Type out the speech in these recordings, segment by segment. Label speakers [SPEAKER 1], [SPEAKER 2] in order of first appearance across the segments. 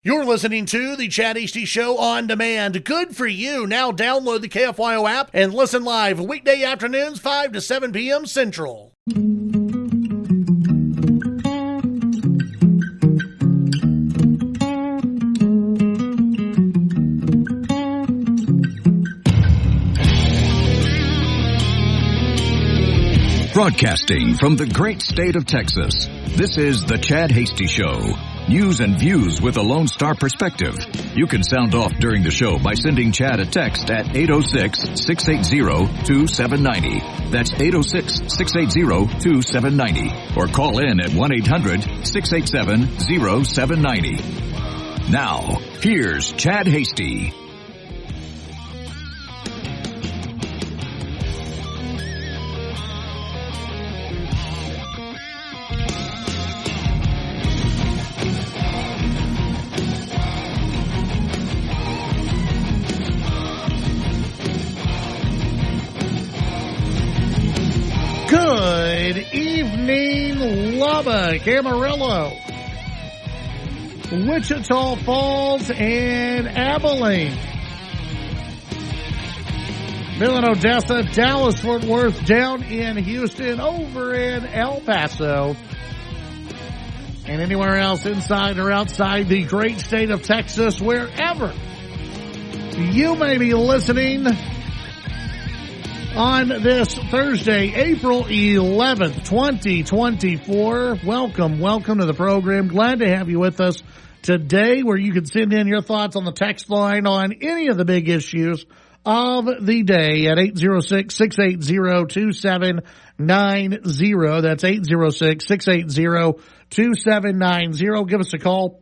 [SPEAKER 1] You're listening to the Chad Hasty Show on demand. Good for you. Now download the KFYO app and listen live weekday afternoons 5 to 7 p.m. Central.
[SPEAKER 2] Broadcasting from the great state of Texas, this is the Chad Hasty Show. News and views with a Lone Star perspective. You can sound off during the show by sending Chad a text at 806-680-2790. That's 806-680-2790. Or call in at 1-800-687-0790. Now, here's Chad Hasty.
[SPEAKER 1] Good evening, Lubbock, Amarillo, Wichita Falls, and Abilene. Midland, Odessa, Dallas, Fort Worth, down in Houston, over in El Paso, and anywhere else inside or outside the great state of Texas, wherever you may be listening on this Thursday, April 11th, 2024. Welcome to the program. Glad to have you with us today, where you can send in your thoughts on the text line on any of the big issues of the day at 806-680-2790. That's 806-680-2790. Give us a call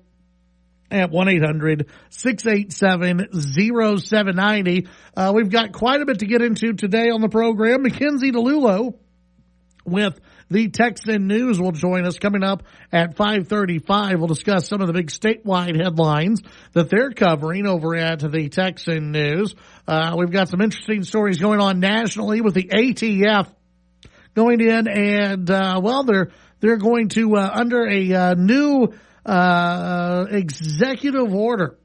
[SPEAKER 1] at 1-800-687-0790. We've got quite a bit to get into today on the program. McKenzie DiLullo with the Texan News will join us coming up at 5:35. We'll discuss some of the big statewide headlines that they're covering over at the Texan News. We've got some interesting stories going on nationally with the ATF going in and, they're going to, under a new executive order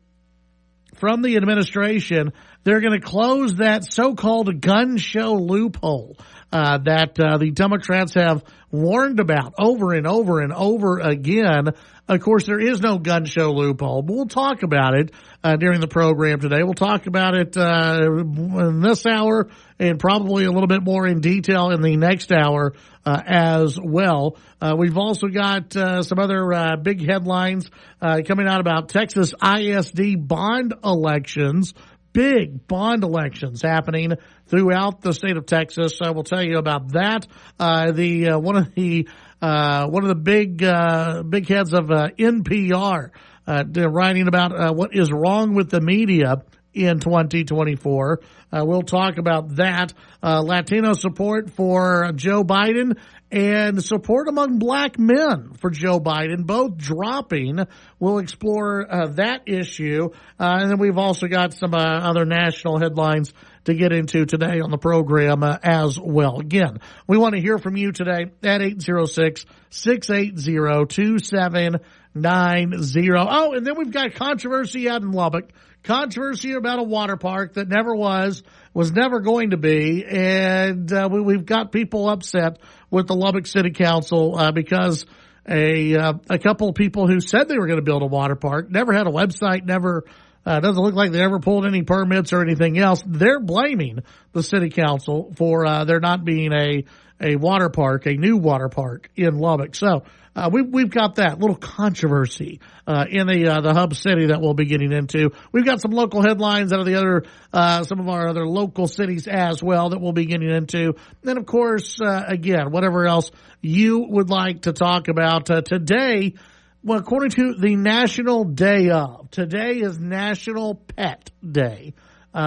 [SPEAKER 1] from the administration, they're going to close that so-called gun show loophole that the Democrats have warned about over and over and over again. Of course, there is no gun show loophole, but we'll talk about it during the program today. We'll talk about it in this hour and probably a little bit more in detail in the next hour as well. We've also got some other big headlines coming out about Texas ISD bond elections. Big bond elections happening throughout the state of Texas. I will tell you about that. One of the big heads of NPR writing about what is wrong with the media in 2024. We'll talk about that. Latino support for Joe Biden and support among black men for Joe Biden, both dropping. We'll explore that issue. And then we've also got some other national headlines to get into today on the program as well. Again, we want to hear from you today at 806-680-2790. Oh, and then we've got controversy out in Lubbock. Controversy about a water park that never was never going to be. And we've got people upset with the Lubbock City Council because a couple of people who said they were going to build a water park never had a website, never doesn't look like they ever pulled any permits or anything else. They're blaming the city council for there not being a water park, a new water park in Lubbock. So we've got that little controversy in the hub city that we'll be getting into. We've got some local headlines out of the other some of our other local cities as well that we'll be getting into. Then, of course, again, whatever else you would like to talk about today. Well, according to the National Day of, today is National Pet Day.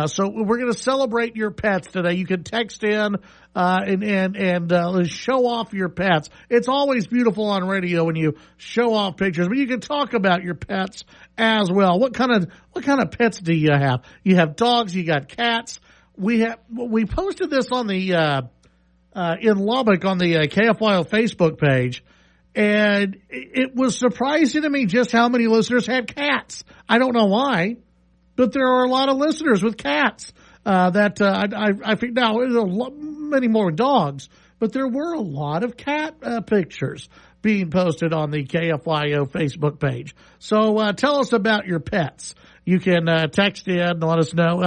[SPEAKER 1] So we're going to celebrate your pets today. You can text in and show off your pets. It's always beautiful on radio when you show off pictures, but you can talk about your pets as well. What kind of pets do you have? You have dogs, you got cats. We posted this on the in Lubbock on the KFYO Facebook page. And it was surprising to me just how many listeners had cats. I don't know why, but there are a lot of listeners with cats. I think now there's many more dogs, but there were a lot of cat pictures being posted on the KFYO Facebook page. So tell us about your pets. You can text in and let us know.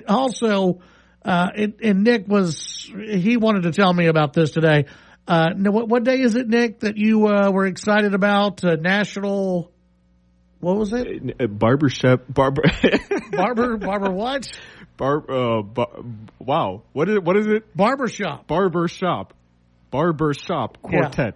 [SPEAKER 1] Also, and Nick he wanted to tell me about this today. What day is it, Nick, that you were excited about? National, what was it?
[SPEAKER 3] Barbershop.
[SPEAKER 1] Barber what?
[SPEAKER 3] Wow. What is it?
[SPEAKER 1] Barbershop
[SPEAKER 3] quartet.
[SPEAKER 1] Yeah.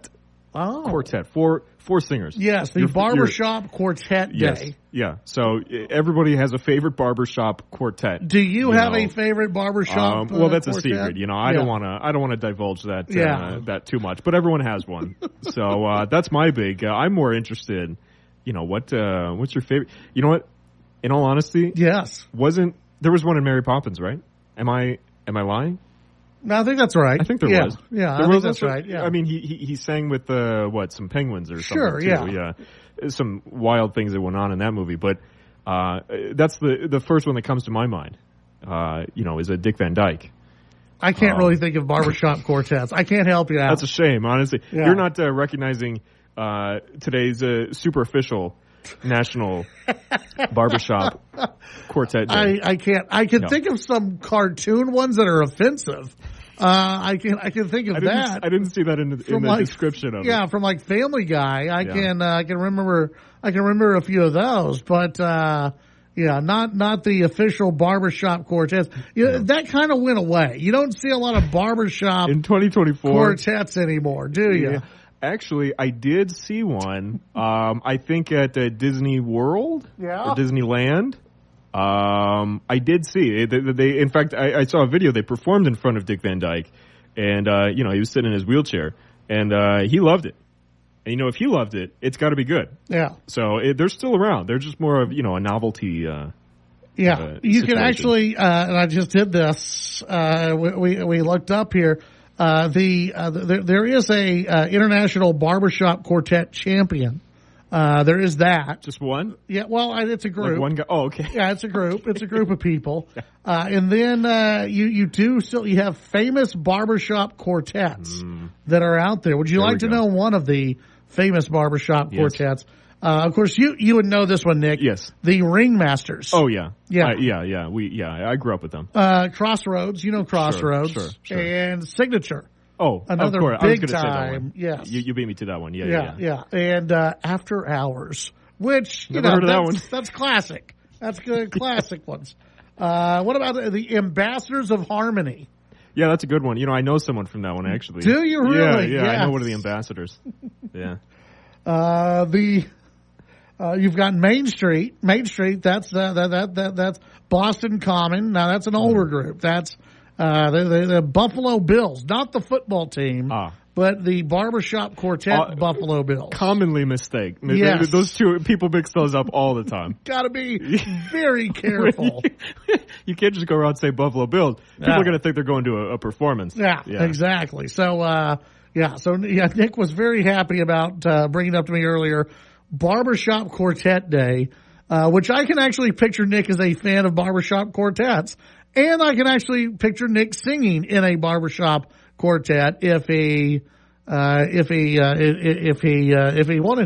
[SPEAKER 1] Oh.
[SPEAKER 3] Quartet. Four singers.
[SPEAKER 1] Yes, the Barbershop Quartet Day.
[SPEAKER 3] Yes, yeah. So everybody has a favorite barbershop quartet.
[SPEAKER 1] Do you have a favorite barbershop?
[SPEAKER 3] Well, that's
[SPEAKER 1] quartet?
[SPEAKER 3] a secret. I don't want to divulge that that too much. But everyone has one. So that's my big. I'm more interested. What's your favorite? You know what? In all honesty,
[SPEAKER 1] yes.
[SPEAKER 3] There was one in Mary Poppins, right? Am I lying?
[SPEAKER 1] No, I think that's right.
[SPEAKER 3] I think there was.
[SPEAKER 1] Yeah, I think that's right. Yeah.
[SPEAKER 3] I mean, he sang with some penguins or something.
[SPEAKER 1] Sure,
[SPEAKER 3] too. Yeah. Some wild things that went on in that movie, but that's the first one that comes to my mind. Is a Dick Van Dyke.
[SPEAKER 1] I can't really think of barbershop quartets. I can't help you out.
[SPEAKER 3] That's a shame, honestly.
[SPEAKER 1] Yeah.
[SPEAKER 3] You're not recognizing today's superficial National Barbershop Quartet Day.
[SPEAKER 1] I can't. I can think of some cartoon ones that are offensive. I can think of that.
[SPEAKER 3] I didn't see that in the description of it.
[SPEAKER 1] Yeah, from like Family Guy. I can remember a few of those, but not the official barbershop quartets. That kind of went away. You don't see a lot of barbershop
[SPEAKER 3] in 2024
[SPEAKER 1] quartets anymore, do you?
[SPEAKER 3] Yeah. Actually, I did see one. I think at Disney World or Disneyland. I did see they. In fact, I saw a video. They performed in front of Dick Van Dyke, and he was sitting in his wheelchair, and he loved it. And if he loved it, it's got to be good.
[SPEAKER 1] Yeah.
[SPEAKER 3] So they're still around. They're just more of a novelty.
[SPEAKER 1] You can actually, and I just did this. We looked up here. There is a international barbershop quartet champion. There is that.
[SPEAKER 3] Just one?
[SPEAKER 1] Yeah. Well, it's a group.
[SPEAKER 3] Like one guy. Oh, okay.
[SPEAKER 1] Yeah, it's a group. It's a group of people. And then you have famous barbershop quartets that are out there. Would you like to know one of the famous barbershop quartets? Of course, you would know this one, Nick.
[SPEAKER 3] Yes.
[SPEAKER 1] The Ringmasters.
[SPEAKER 3] Oh, yeah.
[SPEAKER 1] Yeah.
[SPEAKER 3] I grew up with them.
[SPEAKER 1] Crossroads. Crossroads.
[SPEAKER 3] Sure.
[SPEAKER 1] And Signature.
[SPEAKER 3] Oh,
[SPEAKER 1] another
[SPEAKER 3] of course.
[SPEAKER 1] big
[SPEAKER 3] I was going to
[SPEAKER 1] time.
[SPEAKER 3] say that one.
[SPEAKER 1] Yes.
[SPEAKER 3] You beat me to that one. Yeah.
[SPEAKER 1] And After Hours, which,
[SPEAKER 3] Never heard of that one.
[SPEAKER 1] That's classic. That's good. Classic ones. What about the Ambassadors of Harmony?
[SPEAKER 3] Yeah, that's a good one. I know someone from that one, actually.
[SPEAKER 1] Do you really?
[SPEAKER 3] Yeah.
[SPEAKER 1] Yes.
[SPEAKER 3] I know one of the ambassadors. Yeah.
[SPEAKER 1] You've got Main Street. Main Street. That's Boston Common. Now that's an older group. That's the Buffalo Bills, not the football team, but the barbershop quartet Buffalo Bills.
[SPEAKER 3] Commonly mistake.
[SPEAKER 1] Yes.
[SPEAKER 3] Those two people mix those up all the time.
[SPEAKER 1] Got to be very careful.
[SPEAKER 3] You can't just go around and say Buffalo Bills. People are going to think they're going to a performance.
[SPEAKER 1] Yeah, exactly. So Nick was very happy about bringing up to me earlier Barbershop Quartet Day, which I can actually picture Nick as a fan of barbershop quartets, and I can actually picture Nick singing in a barbershop quartet if he wanted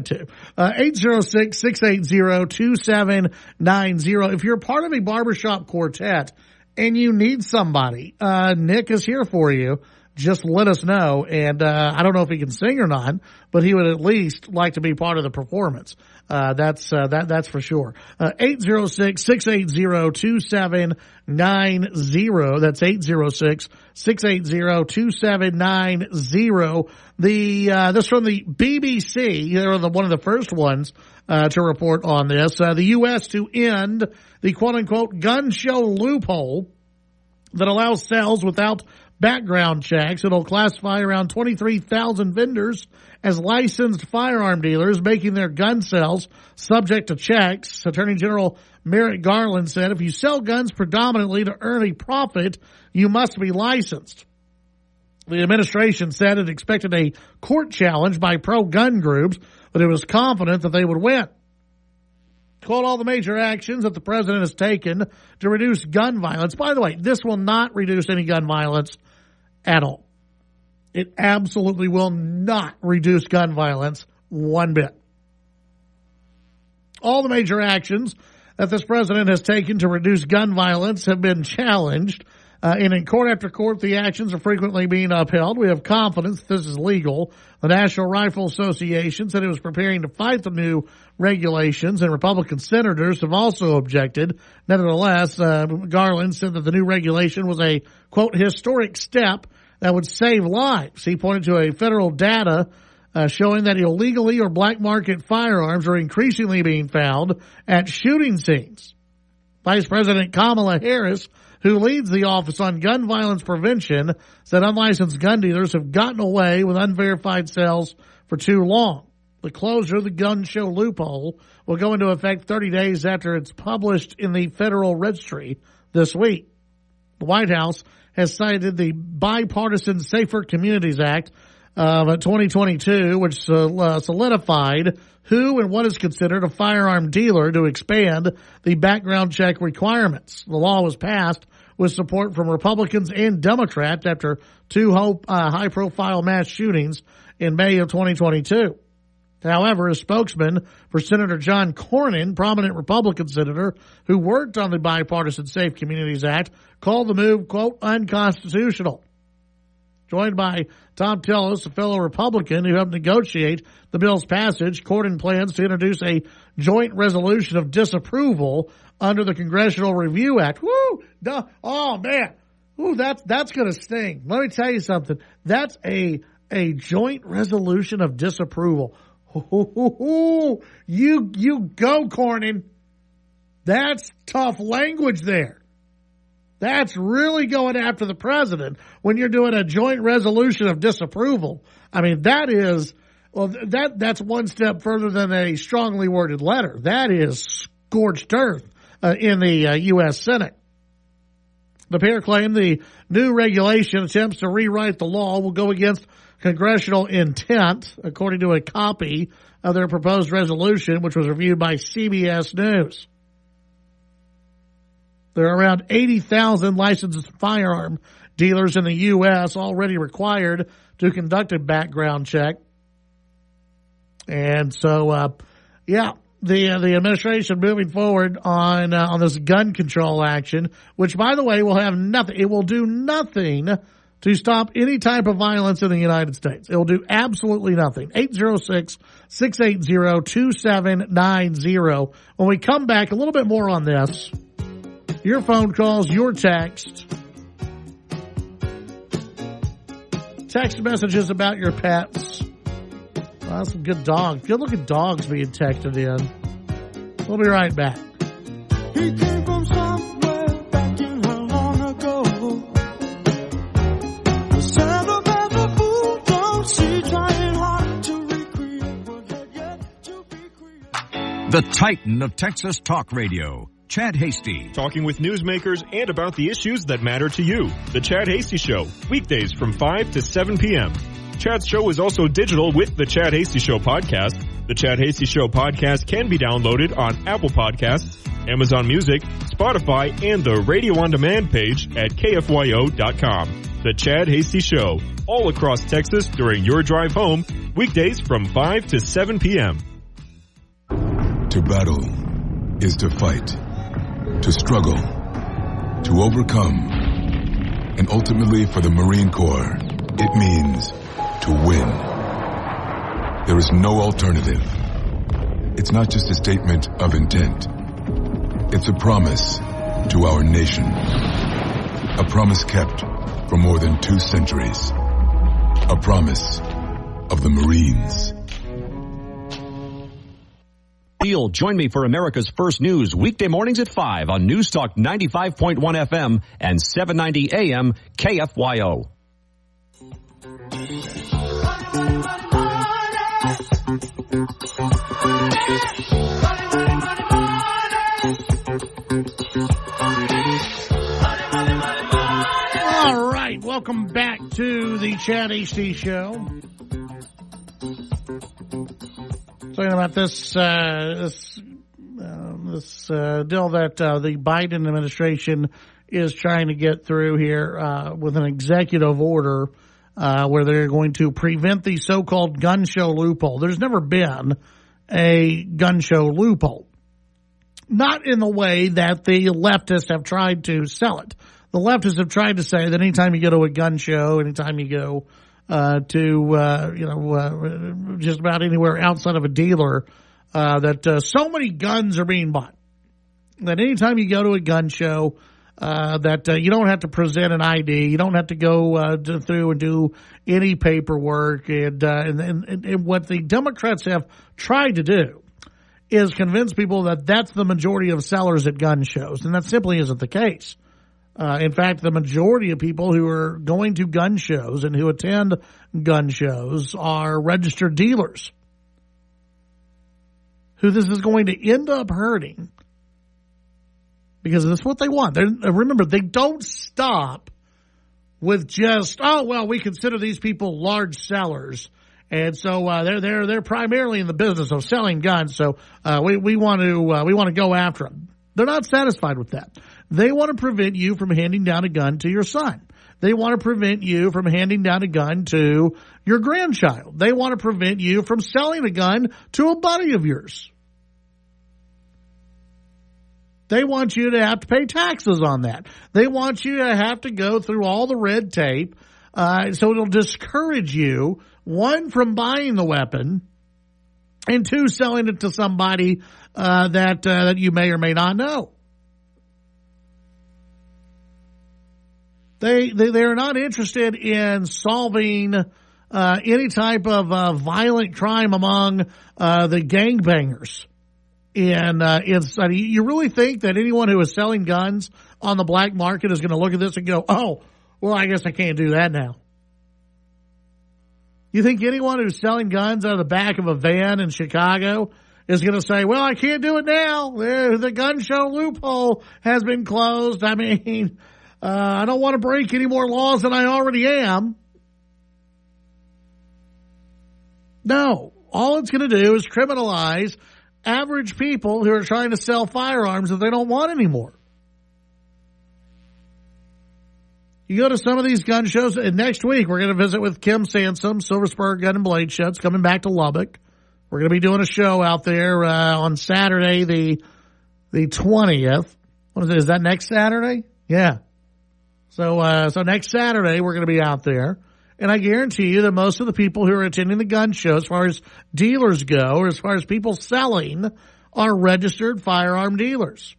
[SPEAKER 1] to. 806-680-2790. If you're part of a barbershop quartet and you need somebody, Nick is here for you. Just let us know, and I don't know if he can sing or not, but he would at least like to be part of the performance. That's for sure. 806-680-2790. That's 806-680-2790. This from the BBC. They were one of the first ones to report on this. The U.S. to end the quote-unquote gun show loophole that allows sales without background checks. It'll classify around 23,000 vendors as licensed firearm dealers, making their gun sales subject to checks. Attorney General Merrick Garland said, if you sell guns predominantly to earn a profit, you must be licensed. The administration said it expected a court challenge by pro-gun groups, but it was confident that they would win. Quote, all the major actions that the president has taken to reduce gun violence. By the way, this will not reduce any gun violence at all. It absolutely will not reduce gun violence one bit. All the major actions that this president has taken to reduce gun violence have been challenged. And in court after court, the actions are frequently being upheld. We have confidence this is legal. The National Rifle Association said it was preparing to fight the new regulations, and Republican senators have also objected. Nevertheless, Garland said that the new regulation was a, quote, historic step that would save lives. He pointed to a federal data showing that illegally or black market firearms are increasingly being found at shooting scenes. Vice President Kamala Harris, who leads the Office on Gun Violence Prevention, said unlicensed gun dealers have gotten away with unverified sales for too long. The closure of the gun show loophole will go into effect 30 days after it's published in the Federal Registry this week. The White House has cited the bipartisan Safer Communities Act of 2022, which solidified who and what is considered a firearm dealer to expand the background check requirements. The law was passed with support from Republicans and Democrats after two high-profile mass shootings in May of 2022. However, a spokesman for Senator John Cornyn, prominent Republican senator who worked on the bipartisan Safe Communities Act, called the move, quote, unconstitutional. Joined by Tom Tillis, a fellow Republican who helped negotiate the bill's passage, Cornyn plans to introduce a joint resolution of disapproval under the Congressional Review Act. Woo! Oh, man. Ooh, that's going to sting. Let me tell you something. That's a joint resolution of disapproval. You go, Cornyn. That's tough language there. That's really going after the president when you're doing a joint resolution of disapproval. I mean, that's one step further than a strongly worded letter. That is scorched earth in the U.S. Senate. The pair claim the new regulation attempts to rewrite the law will go against congressional intent, according to a copy of their proposed resolution, which was reviewed by CBS News. There are around 80,000 licensed firearm dealers in the U.S. already required to conduct a background check. And so, the administration moving forward on this gun control action, which, by the way, will have nothing. It will do nothing to stop any type of violence in the United States. It will do absolutely nothing. 806-680-2790. When we come back, a little bit more on this. Your phone calls, your text. Text messages about your pets. Wow, some good dogs. Good looking dogs being texted in. We'll be right back.
[SPEAKER 4] He came from somewhere back in how long ago. The sentimental fool don't see trying hard to recreate what had yet to be created.
[SPEAKER 2] The Titan of Texas Talk Radio, Chad Hasty.
[SPEAKER 3] Talking with newsmakers and about the issues that matter to you. The Chad Hasty Show, weekdays from 5 to 7 p.m. Chad's show is also digital with the Chad Hasty Show podcast. The Chad Hasty Show podcast can be downloaded on Apple Podcasts, Amazon Music, Spotify, and the Radio On Demand page at KFYO.com. The Chad Hasty Show, all across Texas during your drive home, weekdays from 5 to 7 p.m.
[SPEAKER 5] To battle is to fight, to struggle, to overcome, and ultimately for the Marine Corps, it means to win. There is no alternative. It's not just a statement of intent. It's a promise to our nation. A promise kept for more than 2 centuries. A promise of the Marines.
[SPEAKER 6] Join me for America's First News weekday mornings at 5 on News Talk 95.1 FM and 790 AM KFYO.
[SPEAKER 1] All right, welcome back to the Chad HD Show. Talking about this deal that the Biden administration is trying to get through here with an executive order where they're going to prevent the so-called gun show loophole. There's never been a gun show loophole. Not in the way that the leftists have tried to sell it. The leftists have tried to say that anytime you go to a gun show, anytime you go just about anywhere outside of a dealer, that so many guns are being bought. That anytime you go to a gun show, that you don't have to present an ID, you don't have to go through and do any paperwork, and what the Democrats have tried to do is convince people that that's the majority of sellers at gun shows, and that simply isn't the case. In fact, the majority of people who are going to gun shows and who attend gun shows are registered dealers who this is going to end up hurting because that's what they want. Remember, they don't stop with just, we consider these people large sellers. And so they're primarily in the business of selling guns. So we want to go after them. They're not satisfied with that. They want to prevent you from handing down a gun to your son. They want to prevent you from handing down a gun to your grandchild. They want to prevent you from selling a gun to a buddy of yours. They want you to have to pay taxes on that. They want you to have to go through all the red tape. So it'll discourage you, one, from buying the weapon, and two, selling it to somebody that you may or may not know. They are not interested in solving any type of violent crime among the gangbangers. And you really think that anyone who is selling guns on the black market is going to look at this and go, "Oh, well, I guess I can't do that now"? You think anyone who's selling guns out of the back of a van in Chicago is going to say, "Well, I can't do it now. The gun show loophole has been closed. I mean, I don't want to break any more laws than I already am"? No. All it's going to do is criminalize average people who are trying to sell firearms that they don't want anymore. You go to some of these gun shows, and next week we're going to visit with Kim Sansom, Silver Spur Gun and Blade Sheds, coming back to Lubbock. We're going to be doing a show out there on Saturday, the 20th. What is it? Is that next Saturday? Yeah. So next Saturday we're going to be out there. And I guarantee you that most of the people who are attending the gun show, as far as dealers go, or as far as people selling, are registered firearm dealers.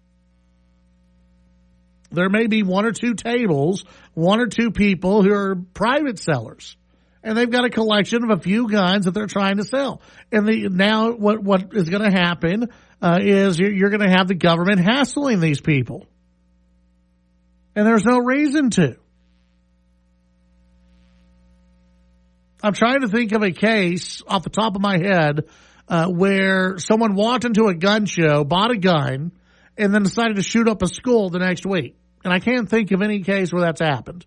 [SPEAKER 1] There may be one or two tables, one or two people who are private sellers, and they've got a collection of a few guns that they're trying to sell. And now what is going to happen is you're going to have the government hassling these people. And there's no reason to. I'm trying to think of a case off the top of my head where someone walked into a gun show, bought a gun, and then decided to shoot up a school the next week. And I can't think of any case where that's happened.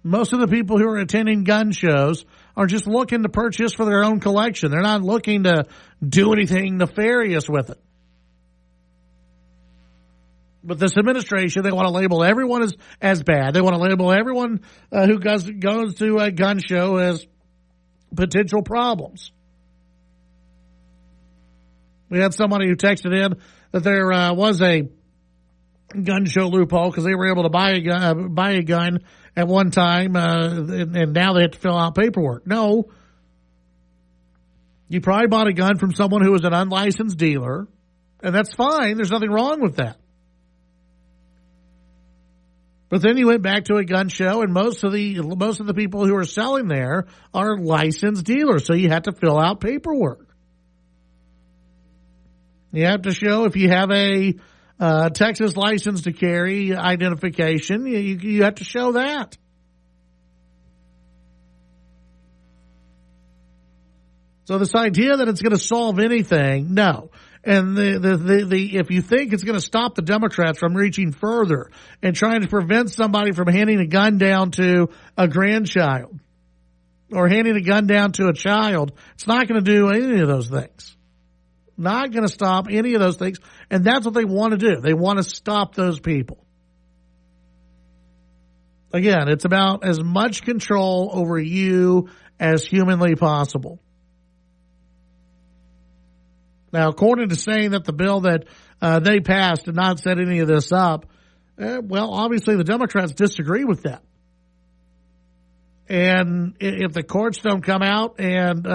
[SPEAKER 1] Most of the people who are attending gun shows are just looking to purchase for their own collection. They're not looking to do anything nefarious with it. But this administration, they want to label everyone as bad. They want to label everyone who goes to a gun show as potential problems. We had somebody who texted in that there was a gun show loophole because they were able to buy a gun at one time, and now they have to fill out paperwork. No. You probably bought a gun from someone who was an unlicensed dealer, and that's fine. There's nothing wrong with that. But then you went back to a gun show, and most of the people who are selling there are licensed dealers, so you have to fill out paperwork. You have to show if you have a Texas license to carry identification. You have to show that. So this idea that it's going to solve anything, no. And if you think it's going to stop the Democrats from reaching further and trying to prevent somebody from handing a gun down to a grandchild or handing a gun down to a child, it's not going to do any of those things. Not going to stop any of those things. And that's what they want to do. They want to stop those people. Again, it's about as much control over you as humanly possible. Now, according to saying that the bill that they passed did not set any of this up, well, obviously the Democrats disagree with that. And if the courts don't come out and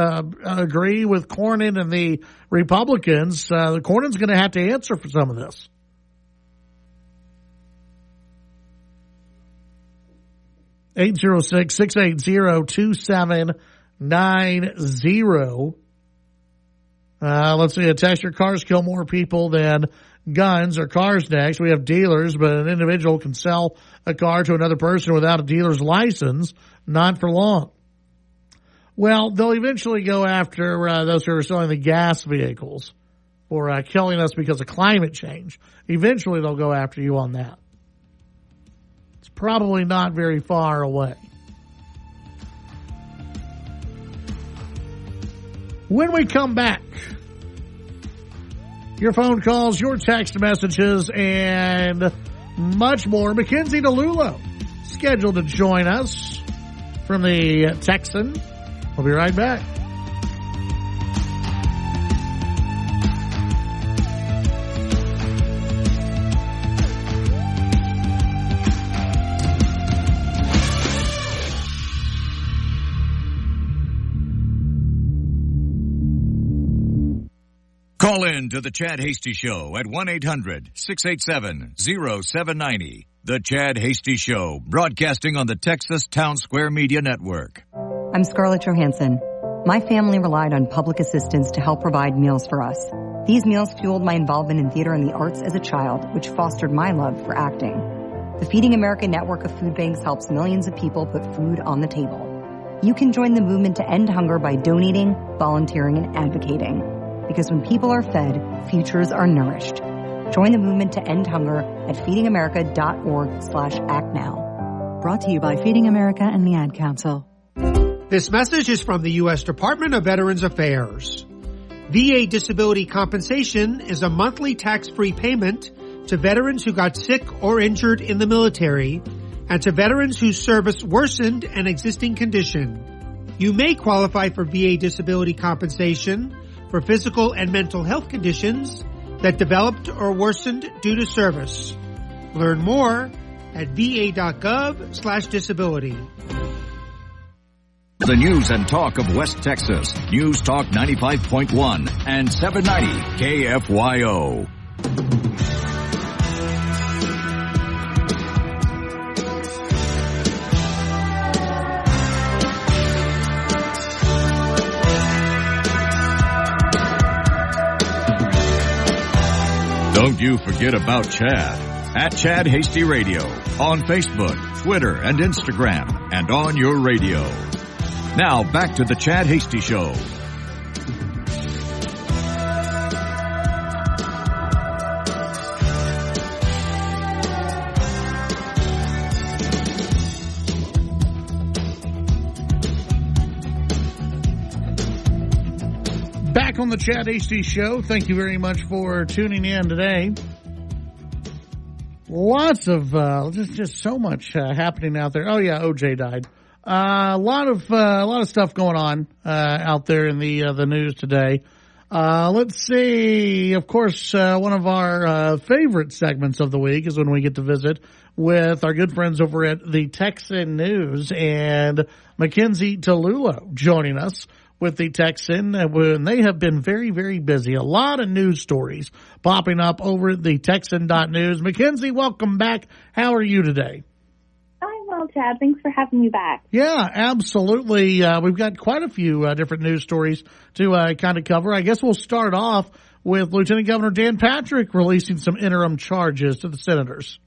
[SPEAKER 1] agree with Cornyn and the Republicans, Cornyn's going to have to answer for some of this. (806-680-2790) Let's see, a text, your cars kill more people than guns or cars next. We have dealers, but an individual can sell a car to another person without a dealer's license, not for long. Well, they'll eventually go after those who are selling the gas vehicles for killing us because of climate change. Eventually they'll go after you on that. It's probably not very far away. When we come back, your phone calls, your text messages, and much more. McKenzie DiLullo scheduled to join us from the Texan. We'll be right back.
[SPEAKER 2] Call in to the Chad Hasty Show at 1-800-687-0790. The Chad Hasty Show, broadcasting on the Texas Town Square Media Network.
[SPEAKER 7] I'm Scarlett Johansson. My family relied on public assistance to help provide meals for us. These meals fueled my involvement in theater and the arts as a child, which fostered my love for acting. The Feeding America network of food banks helps millions of people put food on the table. You can join the movement to end hunger by donating, volunteering, and advocating. Because when people are fed, futures are nourished. Join the movement to end hunger at feedingamerica.org/act now.
[SPEAKER 8] Brought to you by Feeding America and the Ad Council.
[SPEAKER 9] This message is from the U.S. Department of Veterans Affairs. VA disability compensation is a monthly tax-free payment to veterans who got sick or injured in the military and to veterans whose service worsened an existing condition. You may qualify for VA disability compensation for physical and mental health conditions that developed or worsened due to service. Learn more at va.gov/disability.
[SPEAKER 2] The news and talk of West Texas. News Talk 95.1 and 790 KFYO. Don't you forget about Chad at Chad Hasty Radio on Facebook, Twitter, and Instagram, and on your radio. Now back to the Chad Hasty Show.
[SPEAKER 1] Back on the Chad Hasty Show. Thank you very much for tuning in today. Lots of just so much happening out there. Oh yeah, OJ died. A lot of stuff going on out there in the news today. Let's see. Of course, one of our favorite segments of the week is when we get to visit with our good friends over at the Texan News and McKenzie DiLullo joining us with the Texan, and they have been very, very busy. A lot of news stories popping up over at the Texan.news. McKenzie, welcome back. How are you today?
[SPEAKER 10] I'm well, Chad. Thanks for having me back.
[SPEAKER 1] Yeah, absolutely. We've got quite a few different news stories to kind of cover. I guess we'll start off with Lieutenant Governor Dan Patrick releasing some interim charges to the senators.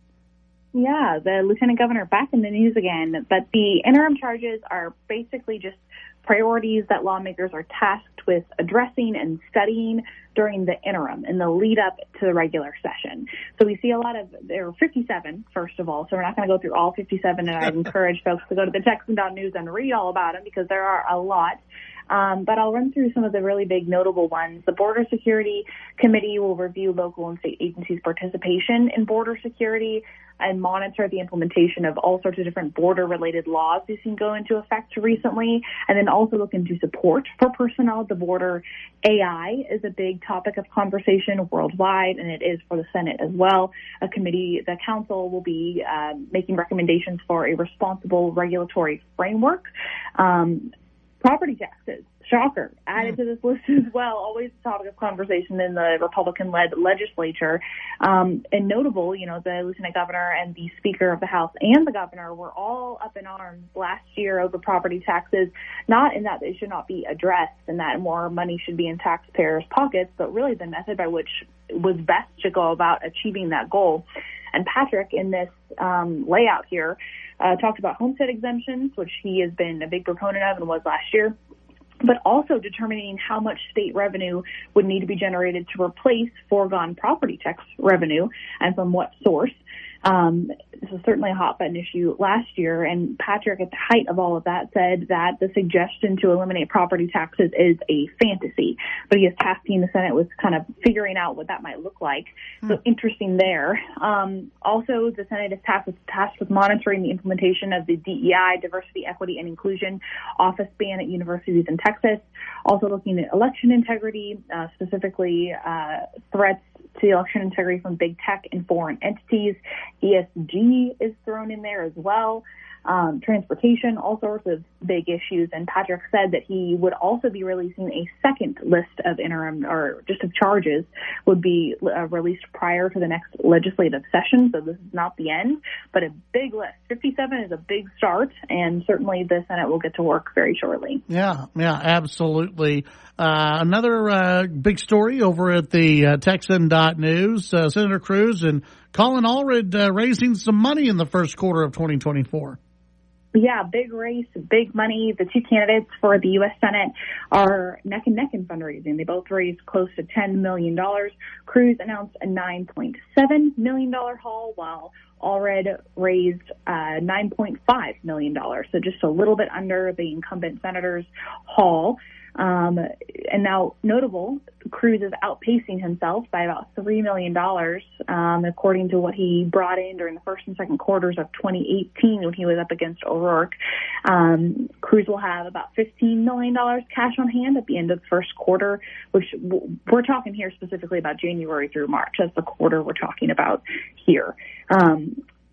[SPEAKER 10] Yeah, the Lieutenant Governor back in the news again, but the interim charges are basically just priorities that lawmakers are tasked tasked with addressing and studying during the interim in the lead up to the regular session. So we see a lot of, there are 57, first of all, so we're not going to go through all 57, and I'd encourage folks to go to the Texan.news and read all about them because there are a lot. But I'll run through some of the really big notable ones. The Border Security Committee will review local and state agencies' participation in border security and monitor the implementation of all sorts of different border-related laws we've seen go into effect recently, and then also look into support for personnel at the border. AI is a big topic of conversation worldwide, and it is for the Senate as well. The council will be making recommendations for a responsible regulatory framework. Property taxes, shocker, added to this list as well, always a topic of conversation in the Republican-led legislature. And notable, the lieutenant governor and the speaker of the House and the governor were all up in arms last year over property taxes, not in that they should not be addressed and that more money should be in taxpayers' pockets, but really the method by which it was best to go about achieving that goal. And Patrick, in this layout here, talked about homestead exemptions, which he has been a big proponent of and was last year, but also determining how much state revenue would need to be generated to replace foregone property tax revenue and from what source. This was certainly a hot button issue last year, and Patrick, at the height of all of that, said that the suggestion to eliminate property taxes is a fantasy, but he is tasking the Senate with kind of figuring out what that might look like. So interesting there. Also, the Senate is tasked with monitoring the implementation of the DEI, Diversity, Equity, and Inclusion office ban at universities in Texas. Also looking at election integrity, specifically threats to election integrity from big tech and foreign entities. ESG is thrown in there as well. Transportation, all sorts of big issues. And Patrick said that he would also be releasing a second list of interim or just of charges would be released prior to the next legislative session. So this is not the end, but a big list. 57 is a big start, and certainly the Senate will get to work very shortly.
[SPEAKER 1] Yeah, absolutely. Another big story over at the Texan.news, Senator Cruz and Colin Allred raising some money in the first quarter of 2024.
[SPEAKER 10] Yeah, big race, big money. The two candidates for the U.S. Senate are neck and neck in fundraising. They both raised close to $10 million. Cruz announced a $9.7 million haul, while Allred raised $9.5 million. So just a little bit under the incumbent senator's haul. And now notable, Cruz is outpacing himself by about $3 million, according to what he brought in during the first and second quarters of 2018 when he was up against O'Rourke. Cruz will have about $15 million cash on hand at the end of the first quarter, which we're talking here specifically about January through March. That's the quarter we're talking about here.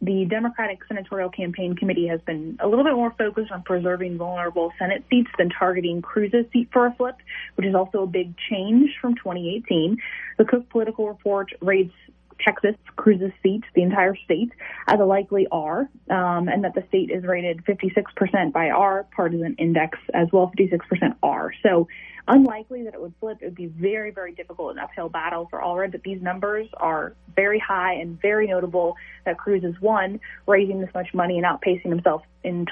[SPEAKER 10] The Democratic Senatorial Campaign Committee has been a little bit more focused on preserving vulnerable Senate seats than targeting Cruz's seat for a flip, which is also a big change from 2018. The Cook Political Report rates Texas, Cruz's seat, the entire state, as a likely R, and that the state is rated 56% by our partisan index as well, 56% R. So unlikely that it would flip. It would be very, very difficult, an uphill battle for Allred, but these numbers are very high and very notable that Cruz has won, raising this much money and outpacing himself in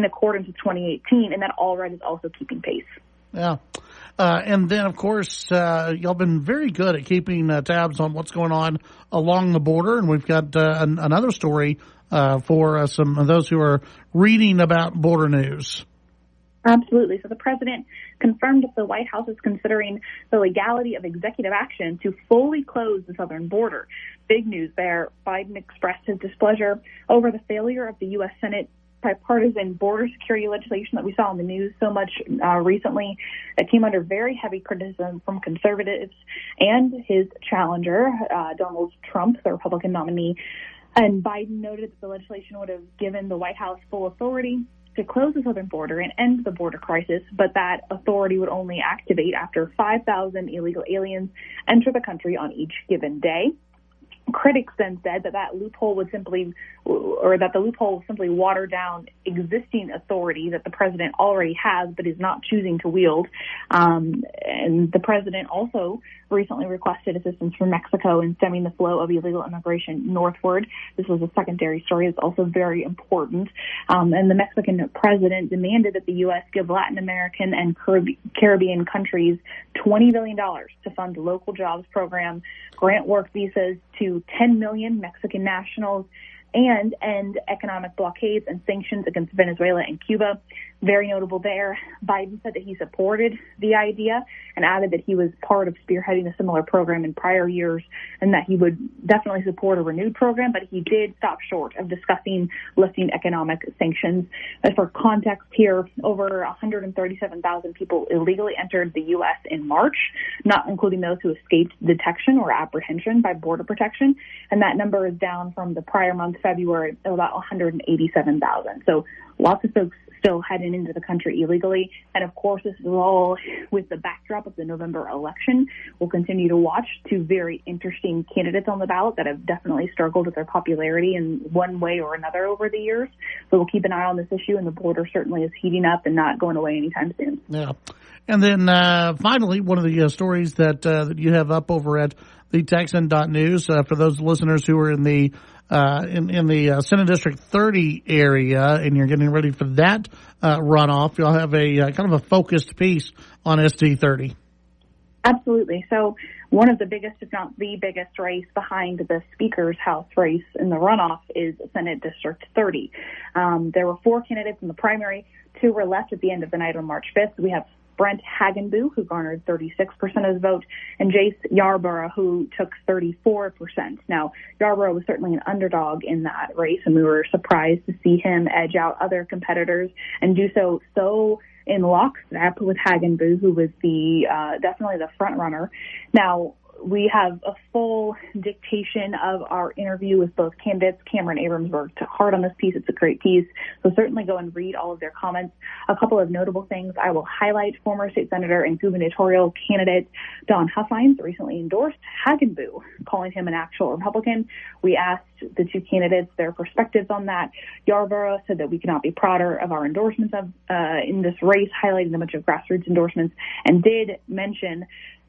[SPEAKER 10] accordance with 2018, and that Allred is also keeping pace.
[SPEAKER 1] Yeah. And then, of course, y'all been very good at keeping tabs on what's going on along the border, and we've got another story for some of those who are reading about border news.
[SPEAKER 10] Absolutely. So the president confirmed that the White House is considering the legality of executive action to fully close the southern border. Big news there. Biden expressed his displeasure over the failure of the U.S. Senate bipartisan border security legislation that we saw in the news so much recently, that came under very heavy criticism from conservatives and his challenger, Donald Trump, the Republican nominee. And Biden noted that the legislation would have given the White House full authority to close the southern border and end the border crisis, but that authority would only activate after 5,000 illegal aliens enter the country on each given day. Critics then said that loophole would simply water down existing authority that the president already has but is not choosing to wield. And the president also recently requested assistance from Mexico in stemming the flow of illegal immigration northward. This was a secondary story. It's also very important. And the Mexican president demanded that the U.S. give Latin American and Caribbean countries $20 billion to fund local jobs program, grant work visas to 10 million Mexican nationals, and end economic blockades and sanctions against Venezuela and Cuba. Very notable there. Biden said that he supported the idea and added that he was part of spearheading a similar program in prior years and that he would definitely support a renewed program, but he did stop short of discussing lifting economic sanctions. As for context here, over 137,000 people illegally entered the U.S. in March, not including those who escaped detection or apprehension by Border Protection, and that number is down from the prior month, February, of about 187,000. So lots of folks still heading into the country illegally. And of course, this is all with the backdrop of the November election. We'll continue to watch two very interesting candidates on the ballot that have definitely struggled with their popularity in one way or another over the years. So we'll keep an eye on this issue, and the border certainly is heating up and not going away anytime soon.
[SPEAKER 1] Yeah. And then finally, one of the stories that you have up over at the Texan.news, for those listeners who are in the Senate District 30 area, and you're getting ready for that runoff, you'll have a kind of a focused piece on ST 30.
[SPEAKER 10] Absolutely. So one of the biggest, if not the biggest race behind the Speaker's House race in the runoff is Senate District 30. There were 4 candidates in the primary. 2 were left at the end of the night on March 5th. We have Brent Hagenbu, who garnered 36% of the vote, and Jace Yarborough, who took 34%. Now, Yarborough was certainly an underdog in that race, and we were surprised to see him edge out other competitors and do so in lockstep with Hagenbu, who was definitely the front runner. Now, we have a full dictation of our interview with both candidates. Cameron Abrams worked hard on this piece. It's a great piece. So certainly go and read all of their comments. A couple of notable things I will highlight. Former state senator and gubernatorial candidate Don Huffines recently endorsed Hagenbu, calling him an actual Republican. We asked the 2 candidates their perspectives on that. Yarborough said that we cannot be prouder of our endorsements in this race, highlighting a bunch of grassroots endorsements, and did mention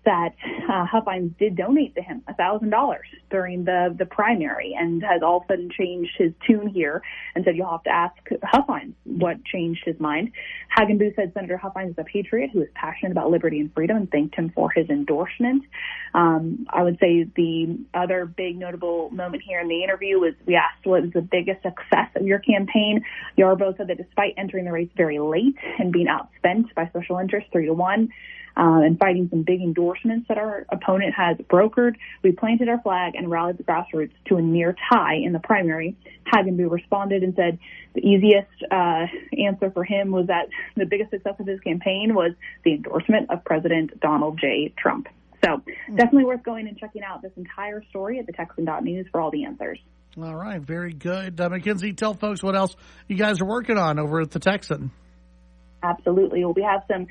[SPEAKER 10] that Huffines did donate to him $1,000 during the primary, and has all of a sudden changed his tune here and said you'll have to ask Huffines what changed his mind. Hagenbu said Senator Huffines is a patriot who is passionate about liberty and freedom and thanked him for his endorsement. I would say the other big notable moment here in the interview was we asked what is the biggest success of your campaign. Yarborough said that despite entering the race very late and being outspent by special interests 3-1, and fighting some big endorsements that our opponent has brokered, we planted our flag and rallied the grassroots to a near tie in the primary. Hagenbu responded and said the easiest answer for him was that the biggest success of his campaign was the endorsement of President Donald J. Trump. So definitely worth going and checking out this entire story at the Texan.news for all the answers.
[SPEAKER 1] All right, very good. McKenzie, tell folks what else you guys are working on over at the Texan.
[SPEAKER 10] Absolutely. Well, we have some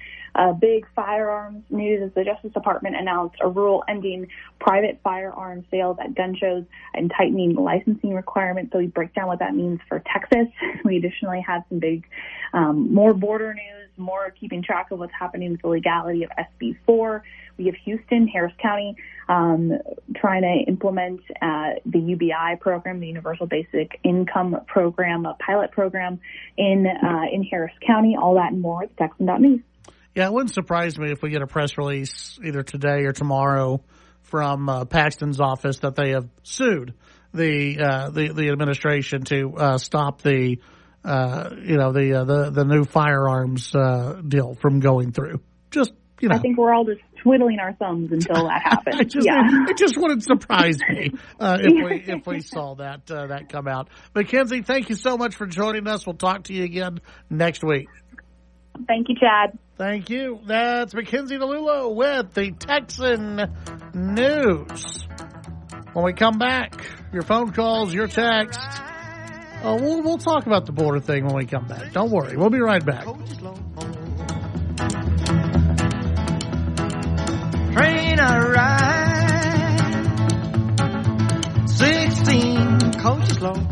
[SPEAKER 10] big firearms news as the Justice Department announced a rule ending private firearm sales at gun shows and tightening licensing requirements. So we break down what that means for Texas. We additionally have some big, more border news, more keeping track of what's happening with the legality of SB 4. We have Houston, Harris County, trying to implement the UBI program, the Universal Basic Income Program, a pilot program in Harris County. All that and more at Texan.news.
[SPEAKER 1] Yeah, it wouldn't surprise me if we get a press release either today or tomorrow from Paxton's office that they have sued the administration to stop the new firearms deal from going through. Just, you know,
[SPEAKER 10] I think we're all just twiddling our thumbs until that happens.
[SPEAKER 1] It just wouldn't surprise me if we saw that come out. McKenzie, thank you so much for joining us. We'll talk to you again next week.
[SPEAKER 10] Thank you, Chad.
[SPEAKER 1] Thank you. That's McKenzie DiLullo with the Texan News. When we come back, your phone calls, your texts. We'll talk about the border thing when we come back. Don't worry. We'll be right back.
[SPEAKER 4] Train I ride 16 coaches long.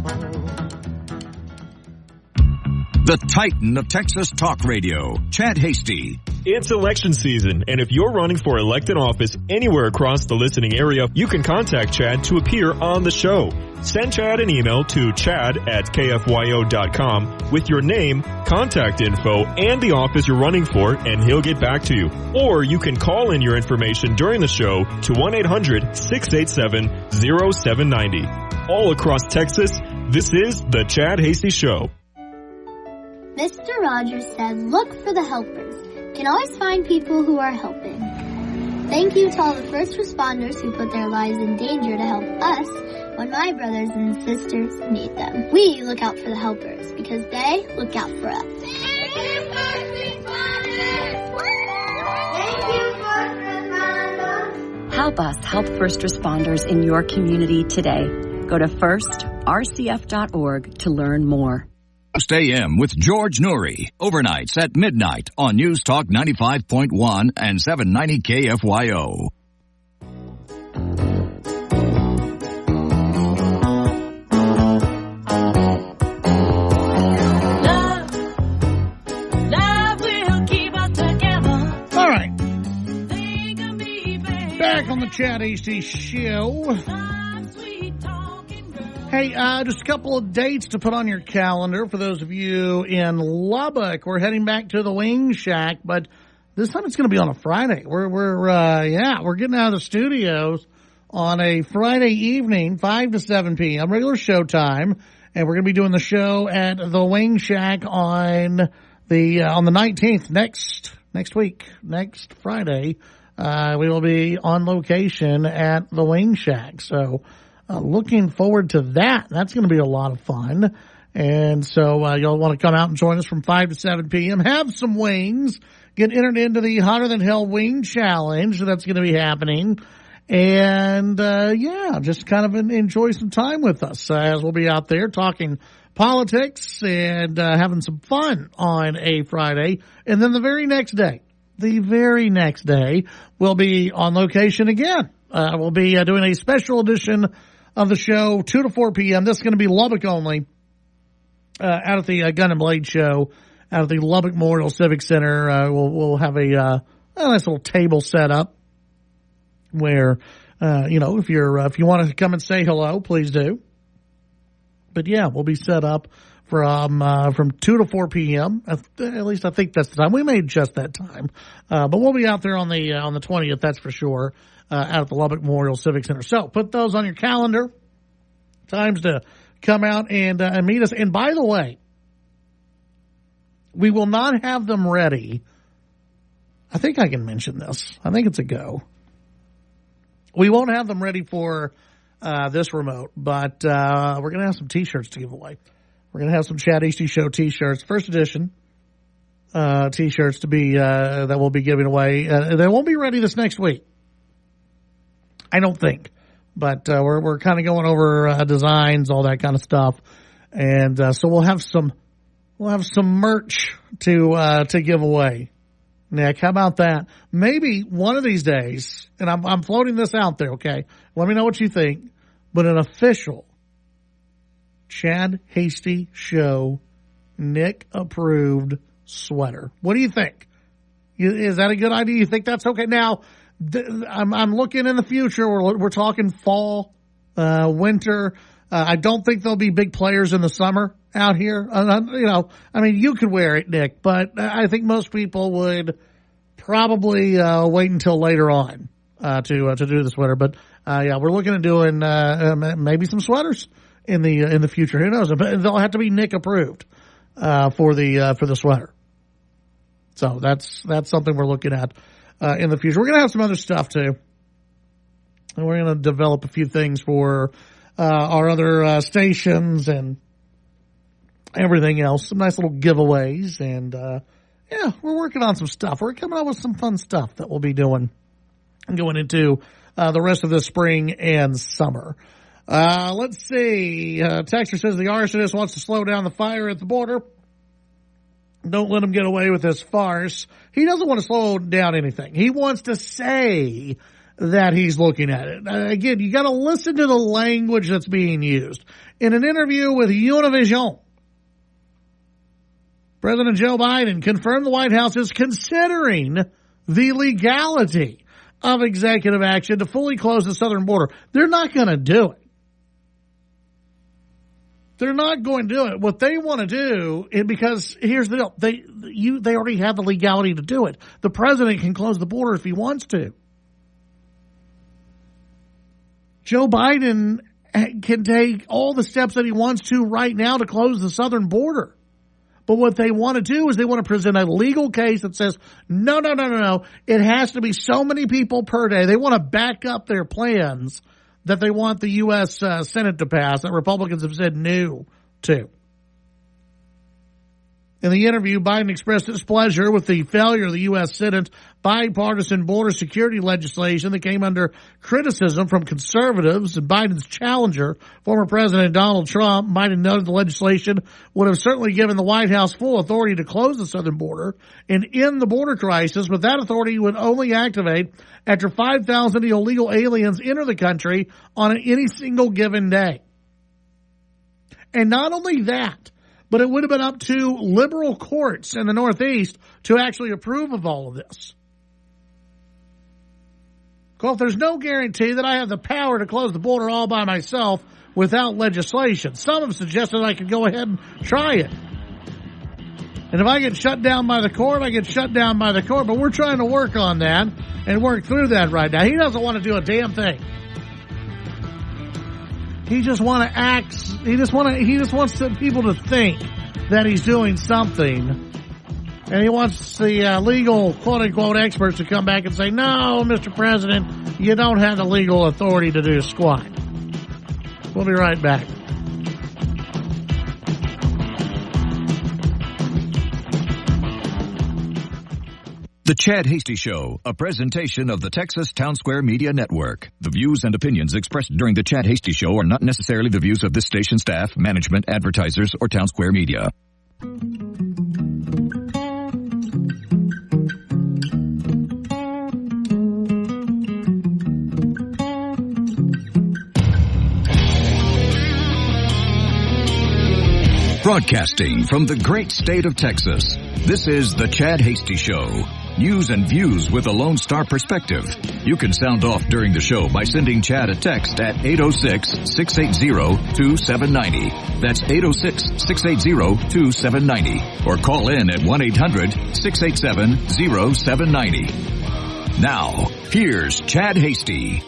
[SPEAKER 2] The Titan of Texas Talk Radio, Chad Hasty.
[SPEAKER 11] It's election season, and if you're running for elected office anywhere across the listening area, you can contact Chad to appear on the show. Send Chad an email to chad@kfyo.com with your name, contact info, and the office you're running for, and he'll get back to you. Or you can call in your information during the show to 1-800-687-0790. All across Texas, this is The Chad Hasty Show.
[SPEAKER 12] Mr. Rogers said, look for the helpers. Can always find people who are helping. Thank you to all the first responders who put their lives in danger to help us when my brothers and sisters need them. We look out for the helpers because they look out for us. Thank you, first responders! Thank you, first responders!
[SPEAKER 13] Help us help first responders in your community today. Go to firstrcf.org to learn more.
[SPEAKER 2] Post AM with George Noory, overnights at midnight on News Talk 95.1 and 790 KFYO.
[SPEAKER 4] Love will keep us together.
[SPEAKER 1] All right. Back on the Chad Hasty Show. Hey, just a couple of dates to put on your calendar for those of you in Lubbock. We're heading back to the Wing Shack, but this time it's going to be on a Friday. We're getting out of the studios on a Friday evening, 5 to 7 p.m., regular show time, and we're going to be doing the show at the Wing Shack on the 19th, next week, next Friday. We will be on location at the Wing Shack, so looking forward to that. That's going to be a lot of fun. And so you'll want to come out and join us from 5 to 7 p.m. Have some wings. Get entered into the Hotter Than Hell Wing Challenge. That's going to be happening. And, just kind of enjoy some time with us as we'll be out there talking politics and having some fun on a Friday. And then the very next day, we'll be on location again. We'll be doing a special edition of the show, 2 to 4 p.m. This is going to be Lubbock only, out at the Gun and Blade Show, out at the Lubbock Memorial Civic Center. We'll have a nice little table set up where, if you want to come and say hello, please do. But yeah, we'll be set up from 2 to 4 p.m. At least I think that's the time. We may adjust that time, but we'll be out there on the 20th. That's for sure. Out at the Lubbock Memorial Civic Center. So put those on your calendar. Times to come out and meet us. And by the way, we will not have them ready. I think I can mention this. I think it's a go. We won't have them ready for this remote, but we're going to have some T-shirts to give away. We're going to have some Chad Hasty Show T-shirts, first edition T-shirts to be that we'll be giving away. They won't be ready this next week, I don't think, but we're kind of going over designs, all that kind of stuff, and so we'll have some merch to give away. Nick, how about that? Maybe one of these days, and I'm floating this out there, okay? Let me know what you think, but an official Chad Hasty Show Nick approved sweater. What do you think? Is that a good idea? You think that's okay? Now, I'm looking in the future. We're talking fall, winter. I don't think there'll be big players in the summer out here. You could wear it, Nick, but I think most people would probably wait until later on to do the sweater. But we're looking at doing maybe some sweaters in the future. Who knows? But they'll have to be Nick approved for the sweater. So that's something we're looking at in the future. We're going to have some other stuff too, and we're going to develop a few things for our other stations and everything else. Some nice little giveaways, and we're working on some stuff. We're coming up with some fun stuff that we'll be doing and going into the rest of the spring and summer. Let's see. Texter says the arsonist wants to slow down the fire at the border. Don't let him get away with this farce. He doesn't want to slow down anything. He wants to say that he's looking at it. Again, you got to listen to the language that's being used. In an interview with Univision, President Joe Biden confirmed the White House is considering the legality of executive action to fully close the southern border. They're not going to do it. They're not going to do it. What they want to do, because here's the deal, they already have the legality to do it. The president can close the border if he wants to. Joe Biden can take all the steps that he wants to right now to close the southern border. But what they want to do is they want to present a legal case that says, no. It has to be so many people per day. They want to back up their plans that they want the U.S. Senate to pass, that Republicans have said no to. In the interview, Biden expressed displeasure with the failure of the U.S. Senate's bipartisan border security legislation that came under criticism from conservatives and Biden's challenger, former President Donald Trump. Biden noted the legislation would have certainly given the White House full authority to close the southern border and end the border crisis, but that authority would only activate after 5,000 illegal aliens enter the country on any single given day. And not only that, but it would have been up to liberal courts in the Northeast to actually approve of all of this. Well, there's no guarantee that I have the power to close the border all by myself without legislation. Some have suggested I could go ahead and try it. And if I get shut down by the court, I get shut down by the court. But we're trying to work on that and work through that right now. He doesn't want to do a damn thing. He just wants to act. He just wants people to think that he's doing something, and he wants the legal quote unquote experts to come back and say, "No, Mr. President, you don't have the legal authority to do squat." We'll be right back.
[SPEAKER 2] The Chad Hasty Show, a presentation of the Texas Town Square Media Network. The views and opinions expressed during the Chad Hasty Show are not necessarily the views of this station staff, management, advertisers, or Town Square Media. Broadcasting from the great state of Texas, this is the Chad Hasty Show. News and views with a Lone Star perspective. You can sound off during the show by sending Chad a text at 806-680-2790. That's 806-680-2790. Or call in at 1-800-687-0790. Now, here's Chad Hasty.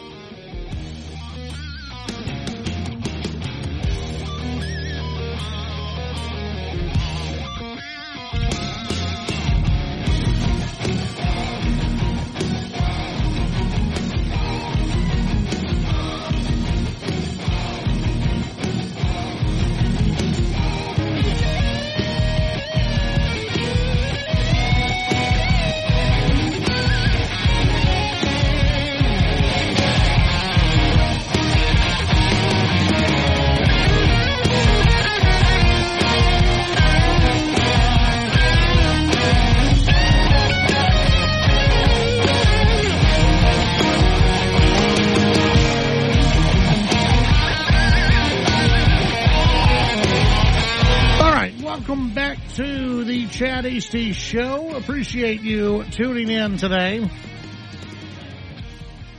[SPEAKER 1] Chad Hasty Show. Appreciate you tuning in today.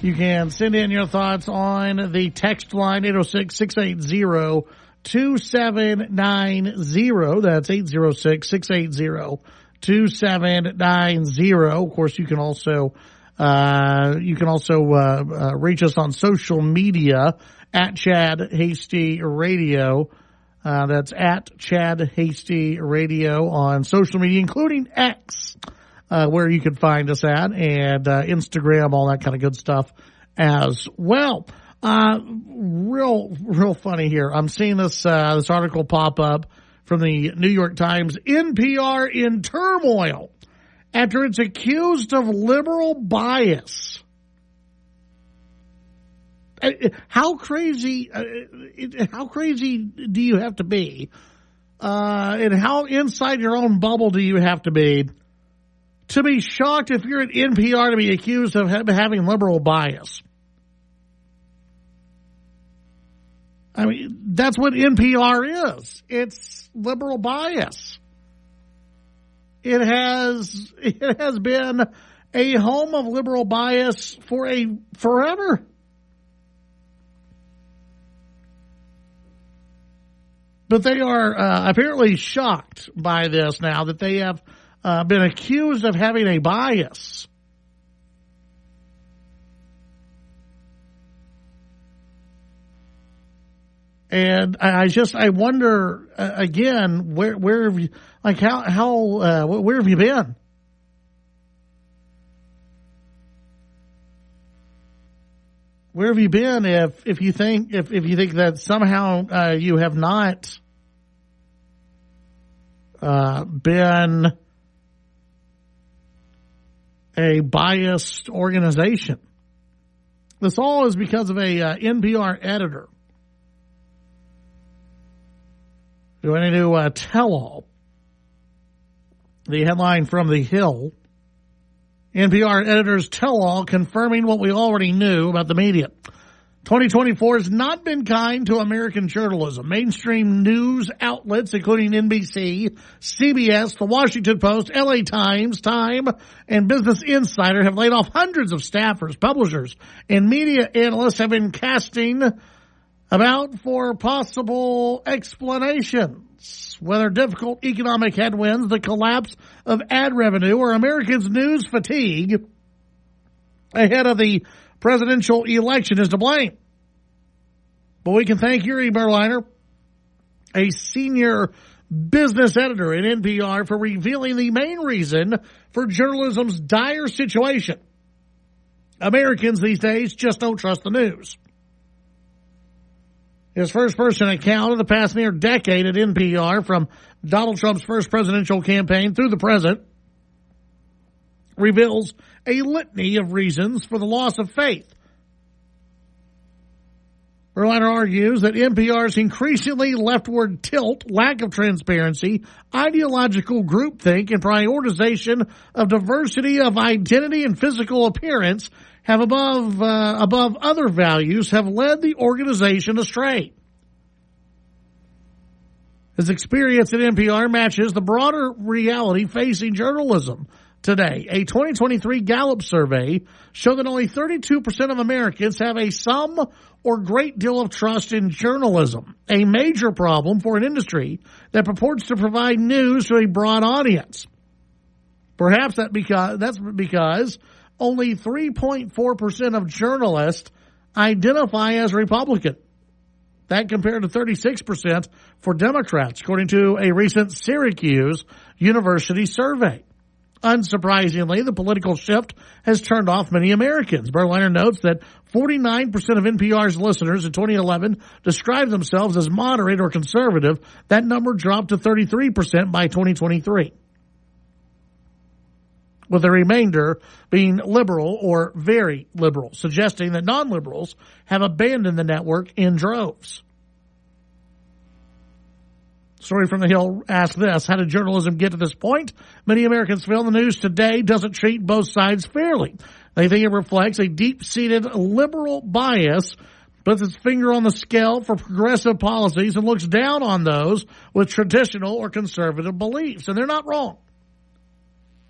[SPEAKER 1] You can send in your thoughts on the text line 806-680-2790. That's 806-680-2790. Of course, you can also reach us on social media at Chad Hasty Radio. That's at Chad Hasty Radio on social media, including X, where you can find us at, and Instagram, all that kind of good stuff as well. Real funny here. I'm seeing this article pop up from the New York Times. NPR in turmoil after it's accused of liberal bias. How crazy do you have to be? And how inside your own bubble do you have to be shocked if you're at NPR to be accused of having liberal bias? I mean, that's what NPR is. It's liberal bias. It has been a home of liberal bias for forever. But they are apparently shocked by this now, that they have been accused of having a bias. And I wonder again, where have you, like where have you been? Where have you been if you think that somehow you have not been a biased organization? This all is because of a NPR editor who went into tell-all. The headline from The Hill: NPR editors tell-all confirming what we already knew about the media. 2024 has not been kind to American journalism. Mainstream news outlets, including NBC, CBS, The Washington Post, LA Times, Time, and Business Insider, have laid off hundreds of staffers. Publishers and media analysts have been casting about for possible explanations. Whether difficult economic headwinds, the collapse of ad revenue, or Americans' news fatigue ahead of the presidential election is to blame. But we can thank Yuri Berliner, a senior business editor at NPR, for revealing the main reason for journalism's dire situation. Americans these days just don't trust the news. His first-person account of the past near decade at NPR, from Donald Trump's first presidential campaign through the present, reveals a litany of reasons for the loss of faith. Berliner argues that NPR's increasingly leftward tilt, lack of transparency, ideological groupthink, and prioritization of diversity of identity and physical appearance have above other values have led the organization astray. His experience at NPR matches the broader reality facing journalism today. A 2023 Gallup survey showed that only 32% of Americans have some or great deal of trust in journalism, a major problem for an industry that purports to provide news to a broad audience. Perhaps that's because only 3.4% of journalists identify as Republican. That compared to 36% for Democrats, according to a recent Syracuse University survey. Unsurprisingly, the political shift has turned off many Americans. Berliner notes that 49% of NPR's listeners in 2011 described themselves as moderate or conservative. That number dropped to 33% by 2023. With the remainder being liberal or very liberal, suggesting that non-liberals have abandoned the network in droves. Story from The Hill asks this: how did journalism get to this point? Many Americans feel the news today doesn't treat both sides fairly. They think it reflects a deep-seated liberal bias, puts its finger on the scale for progressive policies, and looks down on those with traditional or conservative beliefs. And they're not wrong.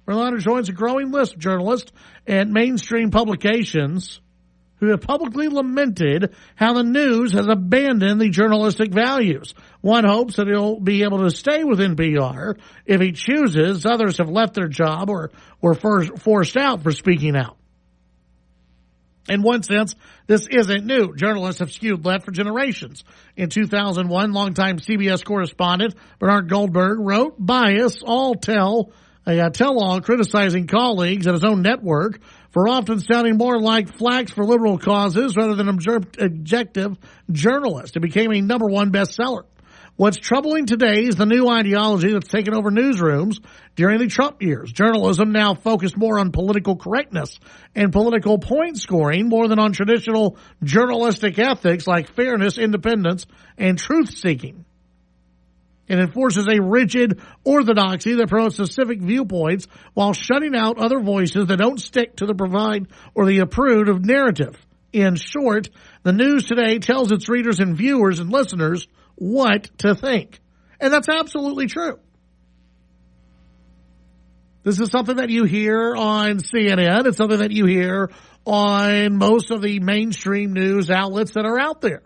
[SPEAKER 1] Berliner joins a growing list of journalists and mainstream publications who have publicly lamented how the news has abandoned the journalistic values. One hopes that he'll be able to stay with NPR if he chooses. Others have left their job or were forced out for speaking out. In one sense, this isn't new. Journalists have skewed left for generations. In 2001, longtime CBS correspondent Bernard Goldberg wrote, "Bias, all tell-all criticizing colleagues at his own network for often sounding more like flax for liberal causes rather than objective journalists." It became a #1 bestseller. What's troubling today is the new ideology that's taken over newsrooms during the Trump years. Journalism now focused more on political correctness and political point scoring more than on traditional journalistic ethics like fairness, independence, and truth-seeking. It enforces a rigid orthodoxy that promotes specific viewpoints while shutting out other voices that don't stick to the provide or the approved narrative. In short, the news today tells its readers and viewers and listeners what to think. And that's absolutely true. This is something that you hear on CNN. It's something that you hear on most of the mainstream news outlets that are out there.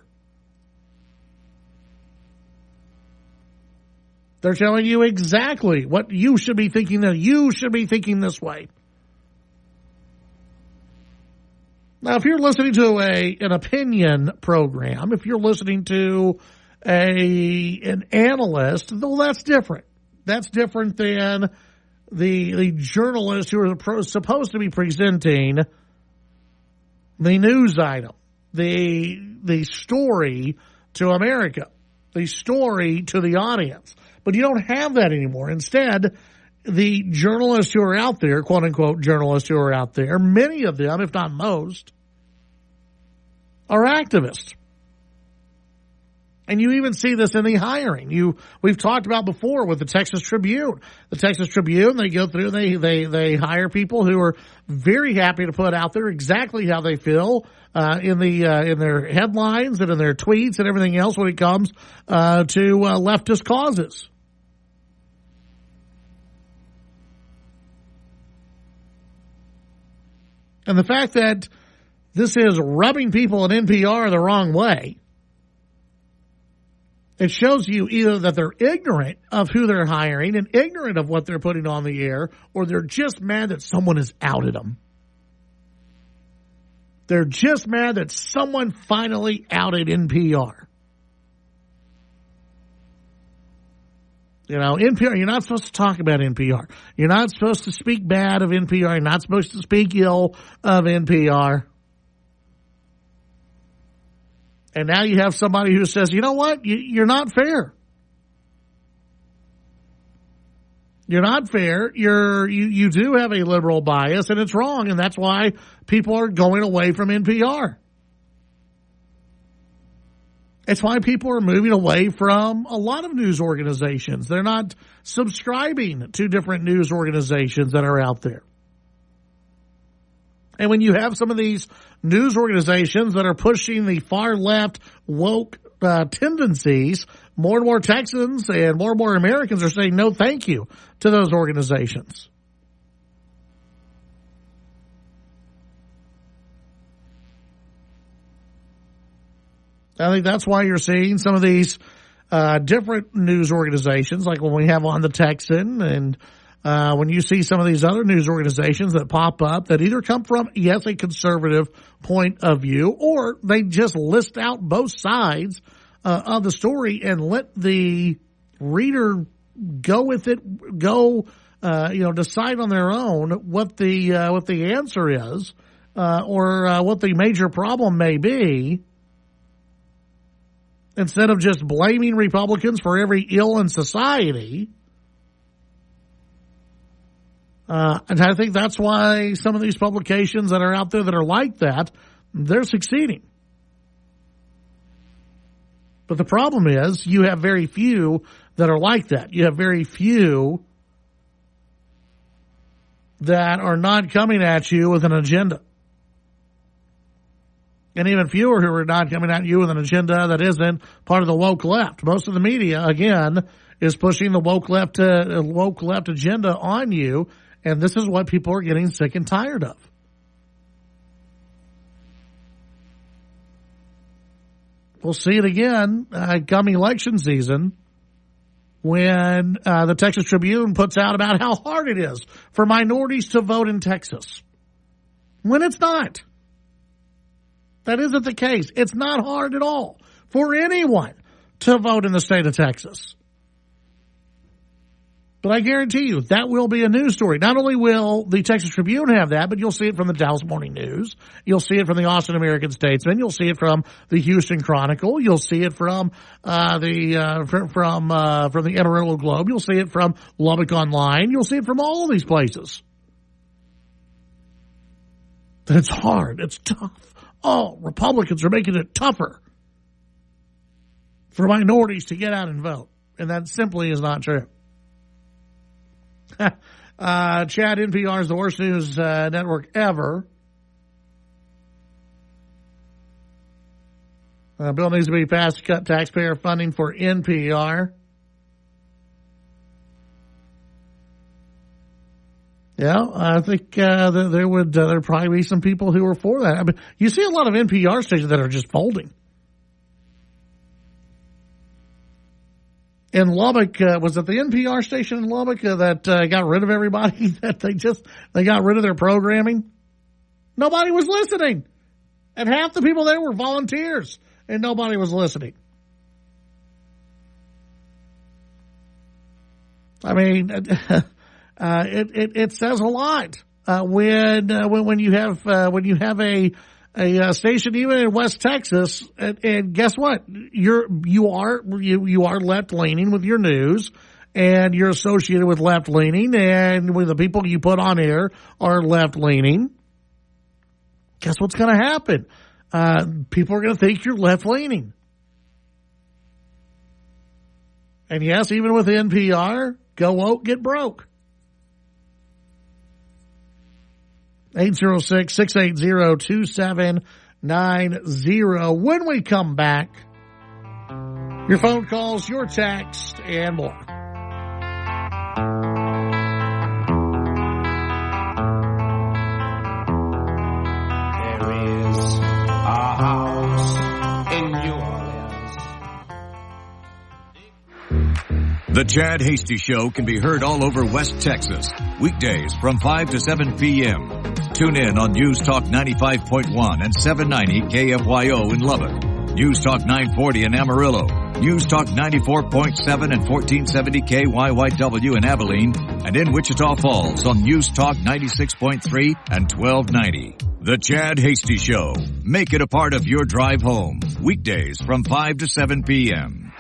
[SPEAKER 1] They're telling you exactly what you should be thinking, that you should be thinking this way. Now, if you're listening to an opinion program, if you're listening to an analyst, well, that's different. That's different than the journalists who are supposed to be presenting the news item, the story to America, the story to the audience. But you don't have that anymore. Instead, the journalists who are out there, quote unquote journalists who are out there, many of them, if not most, are activists. And you even see this in the hiring. We've talked about before with the Texas Tribune. The Texas Tribune, they go through, they hire people who are very happy to put out there exactly how they feel in their headlines and in their tweets and everything else when it comes to leftist causes. And the fact that this is rubbing people at NPR the wrong way, it shows you either that they're ignorant of who they're hiring and ignorant of what they're putting on the air, or they're just mad that someone has outed them. They're just mad that someone finally outed NPR. You know, NPR, you're not supposed to talk about NPR. You're not supposed to speak bad of NPR. You're not supposed to speak ill of NPR. And now you have somebody who says, you know what? You're not fair. You're not fair. You do have a liberal bias, and it's wrong, and that's why people are going away from NPR. It's why people are moving away from a lot of news organizations. They're not subscribing to different news organizations that are out there. And when you have some of these news organizations that are pushing the far left woke tendencies, more and more Texans and more Americans are saying no thank you to those organizations. I think that's why you're seeing some of these different news organizations, like when we have on the Texan, and when you see some of these other news organizations that pop up that either come from, yes, a conservative point of view, or they just list out both sides of the story and let the reader go with it, decide on their own what the answer is, or what the major problem may be, instead of just blaming Republicans for every ill in society. And I think that's why some of these publications that are out there that are like that, they're succeeding. But the problem is you have very few that are like that. You have very few that are not coming at you with an agenda. And even fewer who are not coming at you with an agenda that isn't part of the woke left. Most of the media, again, is pushing the woke left agenda on you, and this is what people are getting sick and tired of. We'll see it again come election season when the Texas Tribune puts out about how hard it is for minorities to vote in Texas, when it's not. That isn't the case. It's not hard at all for anyone to vote in the state of Texas. But I guarantee you that will be a news story. Not only will the Texas Tribune have that, but you'll see it from the Dallas Morning News. You'll see it from the Austin American-Statesman. You'll see it from the Houston Chronicle. You'll see it from the Amarillo Globe. You'll see it from Lubbock Online. You'll see it from all of these places. It's hard. It's tough. Oh, Republicans are making it tougher for minorities to get out and vote. And that simply is not true. Chad, NPR is the worst news network ever. Bill needs to be passed to cut taxpayer funding for NPR. Yeah, I think there'd probably be some people who are for that. I mean, you see a lot of NPR stations that are just folding. In Lubbock, was it the NPR station in Lubbock that got rid of everybody? That they got rid of their programming? Nobody was listening. And half the people there were volunteers, and nobody was listening. I mean, it says a lot when you have a station even in West Texas, and guess what? You are left leaning with your news, and you're associated with left leaning, and when the people you put on air are left leaning, guess what's going to happen? People are going to think you're left leaning. And yes, even with NPR, go woke, get broke. 806-680-2790. When we come back, your phone calls, your text, and more.
[SPEAKER 4] There is a house in New Orleans.
[SPEAKER 2] The Chad Hasty Show can be heard all over West Texas, weekdays from 5 to 7 p.m. Tune in on News Talk 95.1 and 790 KFYO in Lubbock, News Talk 940 in Amarillo, News Talk 94.7 and 1470 KYYW in Abilene, and in Wichita Falls on News Talk 96.3 and 1290. The Chad Hasty Show. Make it a part of your drive home, weekdays from 5 to 7 p.m.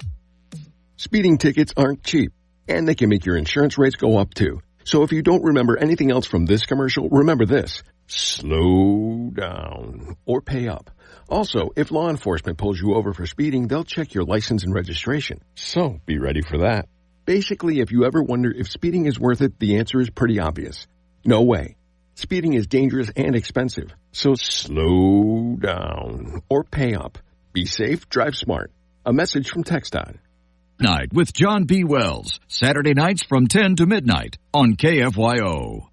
[SPEAKER 14] Speeding tickets aren't cheap, and they can make your insurance rates go up too. So if you don't remember anything else from this commercial, remember this. Slow down or pay up. Also, if law enforcement pulls you over for speeding, they'll check your license and registration. So be ready for that. Basically, if you ever wonder if speeding is worth it, the answer is pretty obvious. No way. Speeding is dangerous and expensive. So slow down or pay up. Be safe, drive smart. A message from TxDOT.
[SPEAKER 2] Night with John B. Wells, Saturday nights from 10 to midnight on KFYO.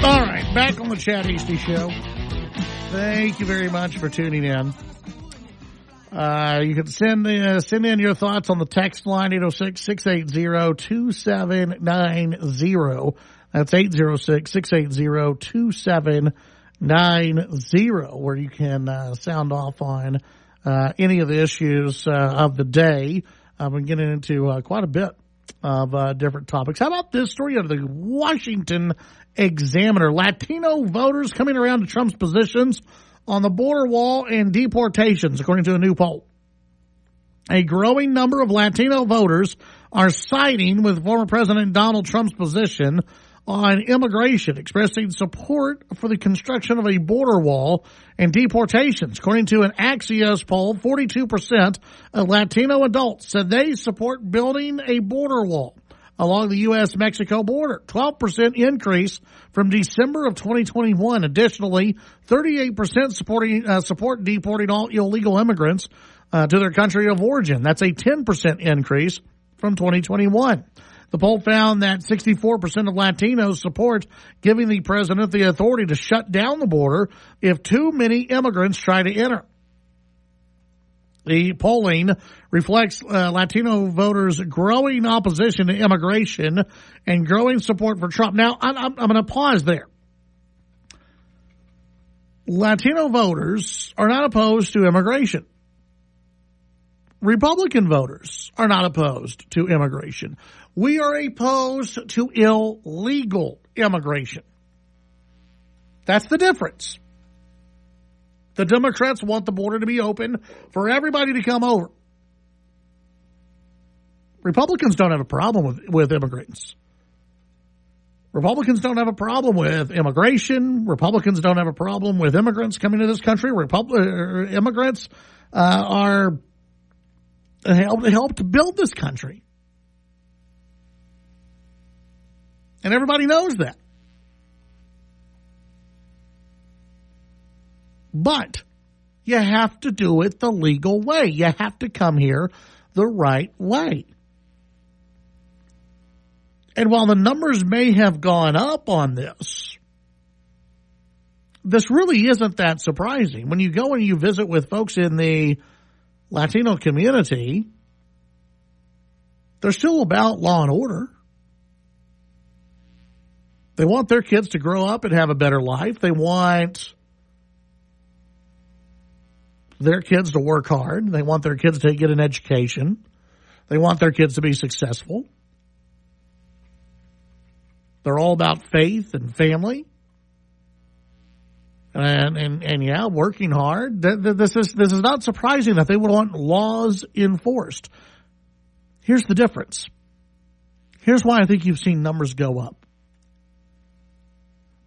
[SPEAKER 1] All right, back on the Chad Hasty Show. Thank you very much for tuning in. You can send in your thoughts on the text line, 806-680-2790. That's 806-680-2790, where you can sound off on any of the issues of the day. I've been getting into quite a bit of different topics. How about this story of the Washington Examiner? Latino voters coming around to Trump's positions on the border wall and deportations, according to a new poll. A growing number of Latino voters are siding with former President Donald Trump's position on immigration, expressing support for the construction of a border wall and deportations. According to an Axios poll, 42% of Latino adults said they support building a border wall along the U.S.-Mexico border, 12% increase from December of 2021. Additionally, 38% support deporting all illegal immigrants to their country of origin. That's a 10% increase from 2021. The poll found that 64% of Latinos support giving the president the authority to shut down the border if too many immigrants try to enter. The polling reflects Latino voters' growing opposition to immigration and growing support for Trump. Now, I'm going to pause there. Latino voters are not opposed to immigration. Republican voters are not opposed to immigration. We are opposed to illegal immigration. That's the difference. The Democrats want the border to be open for everybody to come over. Republicans don't have a problem with immigrants. Republicans don't have a problem with immigration. Republicans don't have a problem with immigrants coming to this country. Immigrants helped build this country. And everybody knows that. But you have to do it the legal way. You have to come here the right way. And while the numbers may have gone up on this really isn't that surprising. When you go and you visit with folks in the Latino community, they're still about law and order. They want their kids to grow up and have a better life. They want their kids to work hard. They want their kids to get an education. They want their kids to be successful. They're all about faith and family. And yeah, working hard. This is not surprising that they would want laws enforced. Here's the difference. Here's why I think you've seen numbers go up.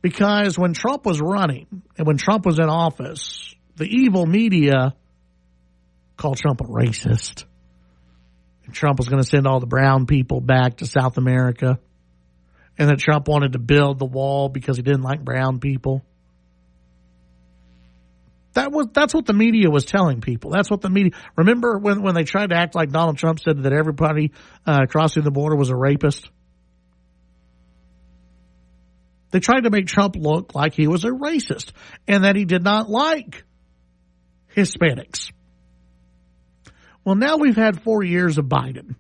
[SPEAKER 1] Because when Trump was running and when Trump was in office, the evil media called Trump a racist. And Trump was going to send all the brown people back to South America. And that Trump wanted to build the wall because he didn't like brown people. That's what the media was telling people. That's what the media. Remember when they tried to act like Donald Trump said that everybody crossing the border was a rapist? They tried to make Trump look like he was a racist and that he did not like Hispanics. Well, now we've had 4 years of Biden.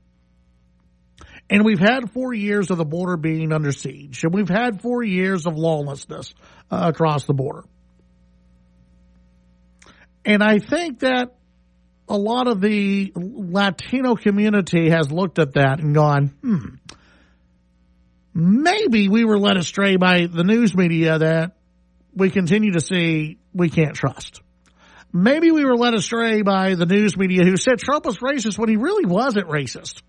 [SPEAKER 1] And we've had 4 years of the border being under siege. And we've had 4 years of lawlessness across the border. And I think that a lot of the Latino community has looked at that and gone, maybe we were led astray by the news media that we continue to see we can't trust. Maybe we were led astray by the news media who said Trump was racist when he really wasn't racist.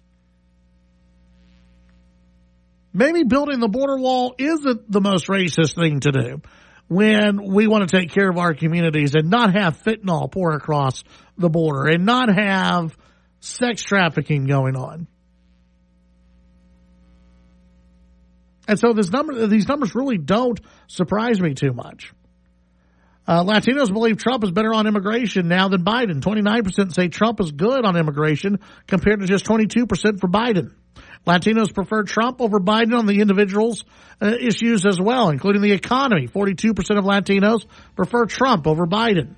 [SPEAKER 1] Maybe building the border wall isn't the most racist thing to do when we want to take care of our communities and not have fentanyl pour across the border and not have sex trafficking going on. And so these numbers really don't surprise me too much. Latinos believe Trump is better on immigration now than Biden. 29% say Trump is good on immigration compared to just 22% for Biden. Latinos prefer Trump over Biden on the individuals' issues as well, including the economy. 42% of Latinos prefer Trump over Biden.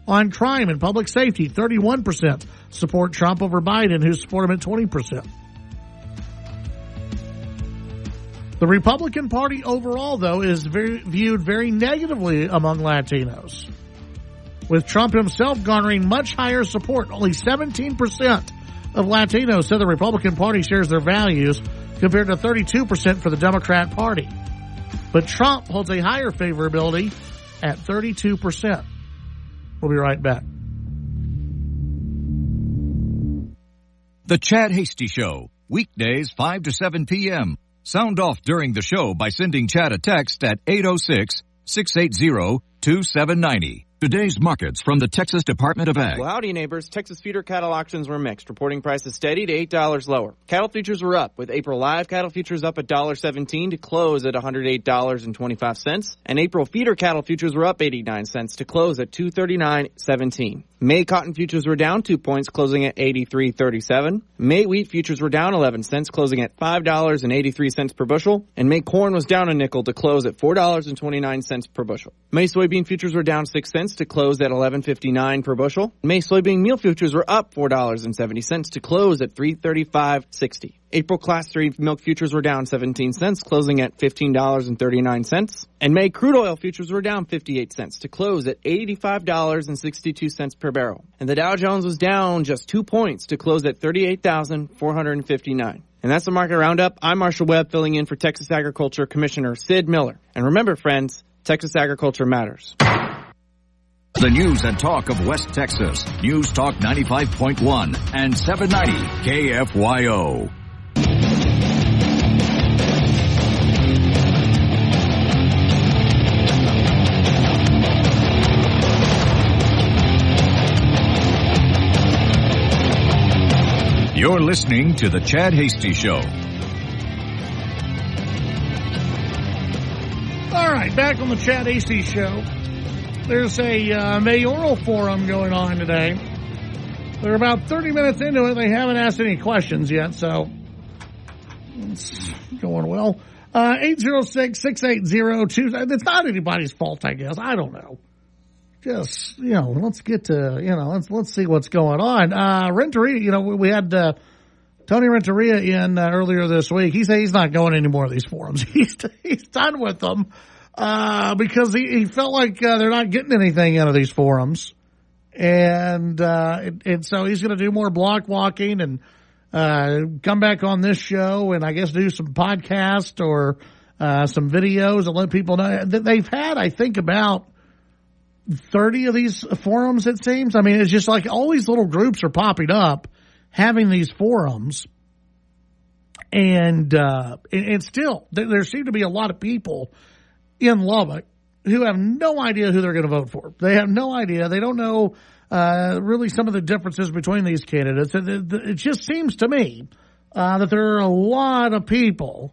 [SPEAKER 1] On crime and public safety, 31% support Trump over Biden, who support him at 20%. The Republican Party overall, though, is viewed very negatively among Latinos, with Trump himself garnering much higher support. Only 17% of Latinos said the Republican Party shares their values compared to 32% for the Democrat Party. But Trump holds a higher favorability at 32%. We'll be right back.
[SPEAKER 2] The Chad Hasty Show, weekdays 5 to 7 p.m. Sound off during the show by sending Chad a text at 806-680-2790. Today's markets from the Texas Department of Ag.
[SPEAKER 15] Well, howdy, neighbors. Texas feeder cattle auctions were mixed, reporting prices steady to $8 lower. Cattle futures were up, with April live cattle futures up $1.17 to close at $108.25, and April feeder cattle futures were up 89 cents to close at $239.17. May cotton futures were down 2 points, closing at 83.37. May wheat futures were down 11 cents, closing at $5.83 per bushel, and May corn was down a nickel to close at $4.29 per bushel. May soybean futures were down 6 cents to close at $11.59 per bushel. May soybean meal futures were up $4.70 to close at $335.60. April Class 3 milk futures were down 17 cents, closing at $15.39. And May crude oil futures were down 58 cents to close at $85.62 per barrel. And the Dow Jones was down just 2 points to close at 38,459. And that's the market roundup. I'm Marshall Webb, filling in for Texas Agriculture Commissioner Sid Miller. And remember, friends, Texas agriculture matters.
[SPEAKER 2] The news and talk of West Texas. News Talk 95.1 and 790 KFYO. You're listening to The Chad Hasty Show.
[SPEAKER 1] All right, back on The Chad Hasty Show. There's a mayoral forum going on today. They're about 30 minutes into it. They haven't asked any questions yet, so it's going well. 806-680-2. It's not anybody's fault, I guess. I don't know. Just, let's get to, let's see what's going on. Renteria, we had Tony Renteria in earlier this week. He said he's not going any more of these forums. He's done with them. Because he felt like they're not getting anything out of these forums, and so he's going to do more block walking and come back on this show and I guess do some podcast or some videos and let people know that they've had, I think, about 30 of these forums. It seems. I mean, it's just like all these little groups are popping up, having these forums, and still there seem to be a lot of people in Lubbock who have no idea who they're going to vote for. They have no idea. They don't know really some of the differences between these candidates. It just seems to me that there are a lot of people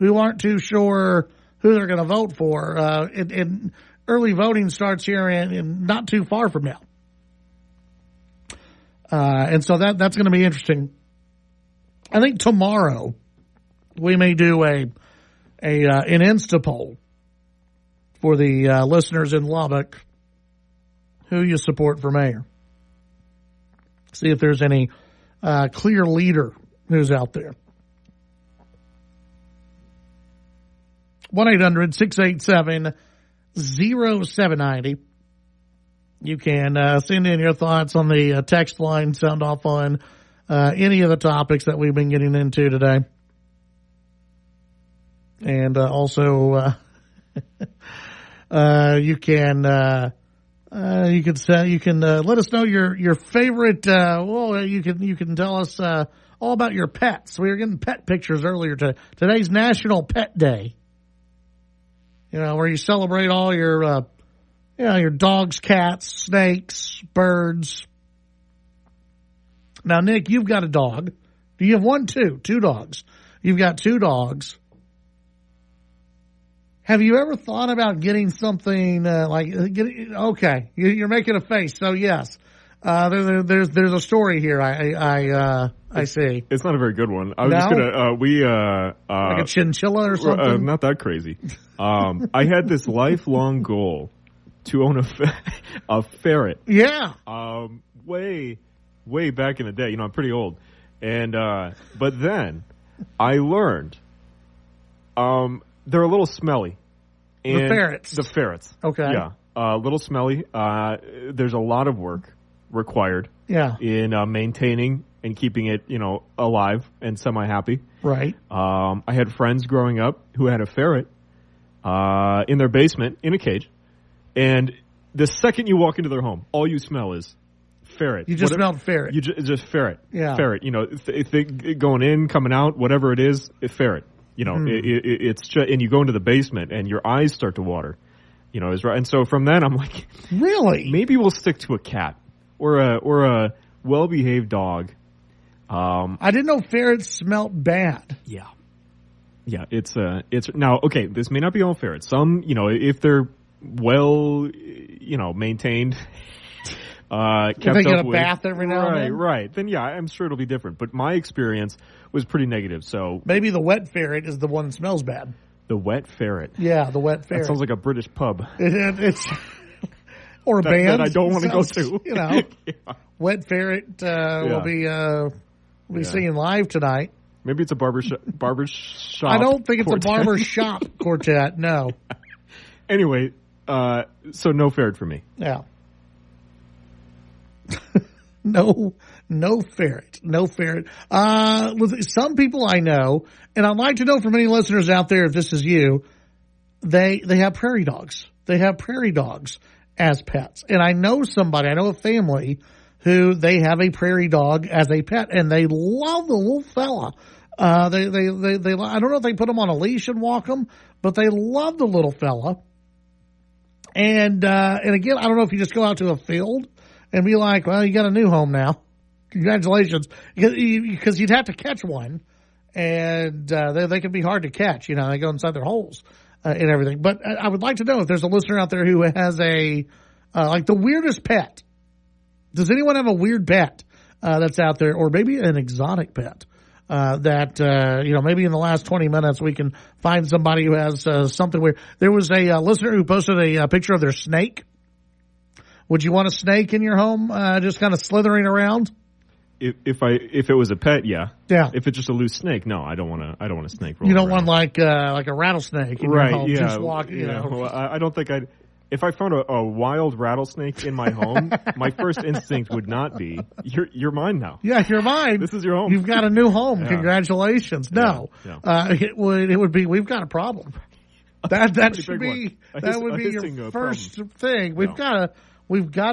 [SPEAKER 1] who aren't too sure who they're going to vote for. And early voting starts here in not too far from now. And so that's going to be interesting. I think tomorrow we may do an Insta poll for the listeners in Lubbock, who you support for mayor. See if there's any clear leader who's out there. 1-800-687-0790. You can send in your thoughts on the text line, sound off on any of the topics that we've been getting into today. And also... you can let us know your favorite. You can tell us all about your pets. We were getting pet pictures earlier today. Today's National Pet Day. Where you celebrate all your dogs, cats, snakes, birds. Now, Nick, you've got a dog. Do you have one, two dogs? You've got 2 dogs. Have you ever thought about getting something okay, you're making a face, so yes. There's a story here. I see.
[SPEAKER 3] It's not a very good one. I was just gonna
[SPEAKER 1] like a chinchilla or something.
[SPEAKER 3] Not that crazy. I had this lifelong goal to own a ferret.
[SPEAKER 1] Yeah.
[SPEAKER 3] Way back in the day. I'm pretty old, and but then I learned they're a little smelly. And
[SPEAKER 1] the ferrets.
[SPEAKER 3] The ferrets.
[SPEAKER 1] Okay.
[SPEAKER 3] Yeah. A little smelly. There's a lot of work required.
[SPEAKER 1] Yeah.
[SPEAKER 3] In maintaining and keeping it, alive and semi-happy.
[SPEAKER 1] Right.
[SPEAKER 3] I had friends growing up who had a ferret in their basement in a cage. And the second you walk into their home, all you smell is ferret.
[SPEAKER 1] You just smelled ferret.
[SPEAKER 3] You just ferret.
[SPEAKER 1] Yeah.
[SPEAKER 3] Ferret. If they going in, coming out, whatever it is, ferret. It's just, and you go into the basement and your eyes start to water, is right. And so from then I'm like,
[SPEAKER 1] really?
[SPEAKER 3] Maybe we'll stick to a cat or a well-behaved dog.
[SPEAKER 1] I didn't know ferrets smelt bad.
[SPEAKER 3] Yeah. Yeah. It's now, okay, this may not be all ferrets. Some, if they're well, maintained, kept
[SPEAKER 1] if they get
[SPEAKER 3] up
[SPEAKER 1] a
[SPEAKER 3] with,
[SPEAKER 1] bath every now and then.
[SPEAKER 3] Right. Then yeah, I'm sure it'll be different. But my experience was pretty negative. So
[SPEAKER 1] maybe the wet ferret is the one that smells bad.
[SPEAKER 3] The wet ferret.
[SPEAKER 1] Yeah, the wet ferret.
[SPEAKER 3] That sounds like a British pub.
[SPEAKER 1] It's or a band
[SPEAKER 3] that I don't want to go to.
[SPEAKER 1] Yeah. Wet ferret will be singing live tonight.
[SPEAKER 3] Maybe it's a barber shop.
[SPEAKER 1] I don't think it's
[SPEAKER 3] quartet.
[SPEAKER 1] a barber shop quartet. No.
[SPEAKER 3] Anyway, so no ferret for me.
[SPEAKER 1] Yeah. No ferret. No ferret. Some people I know, and I'd like to know from any listeners out there if this is you, they have prairie dogs. They have prairie dogs. as pets. And I know a family who they have a prairie dog as a pet, and they love the little fella. I don't know if they put him on a leash and walk him, but they love the little fella. And again, I don't know if you just go out to a field and be like, well, you got a new home now. Congratulations. Because you'd have to catch one, and they can be hard to catch. You know, they go inside their holes and everything. But I would like to know if there's a listener out there who has like the weirdest pet. Does anyone have a weird pet that's out there, or maybe an exotic pet? Maybe in the last 20 minutes we can find somebody who has something weird. There was a listener who posted a picture of their snake. Would you want a snake in your home, just kind of slithering around?
[SPEAKER 3] If it was a pet, yeah.
[SPEAKER 1] Yeah.
[SPEAKER 3] If it's just a loose snake, no, I don't want a snake.
[SPEAKER 1] You don't want like a rattlesnake in your home.
[SPEAKER 3] Yeah.
[SPEAKER 1] Just walk,
[SPEAKER 3] Well, I don't think I'd. If I found a wild rattlesnake in my home, my first instinct would not be, you're mine now.
[SPEAKER 1] Yeah, you're mine.
[SPEAKER 3] This is your home.
[SPEAKER 1] You've got a new home.
[SPEAKER 3] Yeah.
[SPEAKER 1] Congratulations. No.
[SPEAKER 3] Yeah.
[SPEAKER 1] It would be, we've got a problem. That should be, that would be your first thing. We've got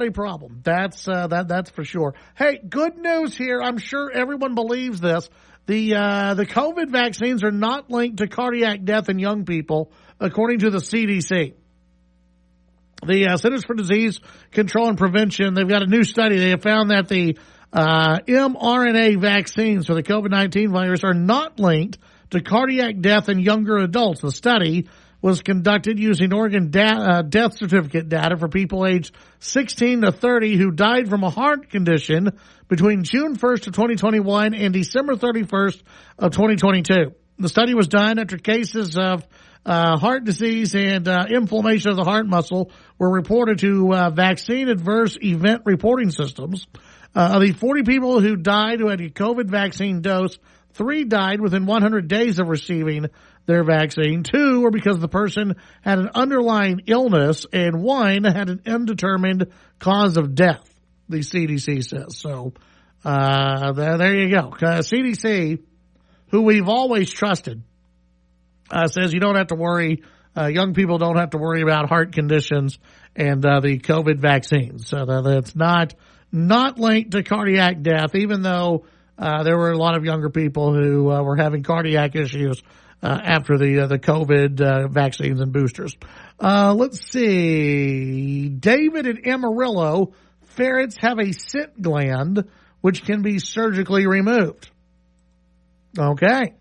[SPEAKER 1] a problem. That's for sure. Hey, good news here. I'm sure everyone believes this. The COVID vaccines are not linked to cardiac death in young people, according to the CDC. The Centers for Disease Control and Prevention, they've got a new study. They have found that the mRNA vaccines for the COVID-19 virus are not linked to cardiac death in younger adults. The study was conducted using Oregon death certificate data for people aged 16 to 30 who died from a heart condition between June 1st of 2021 and December 31st of 2022. The study was done after cases of heart disease and inflammation of the heart muscle were reported to vaccine adverse event reporting systems. Of the 40 people who died who had a COVID vaccine dose, 3 died within 100 days of receiving their vaccine. 2 were because the person had an underlying illness, and 1 had an undetermined cause of death, the CDC says. So there you go. CDC, who we've always trusted, says you don't have to worry. Young people don't have to worry about heart conditions and the COVID vaccines. So that's not linked to cardiac death, even though there were a lot of younger people who were having cardiac issues after the COVID vaccines and boosters. Let's see. David in Amarillo, ferrets have a scent gland which can be surgically removed. Okay.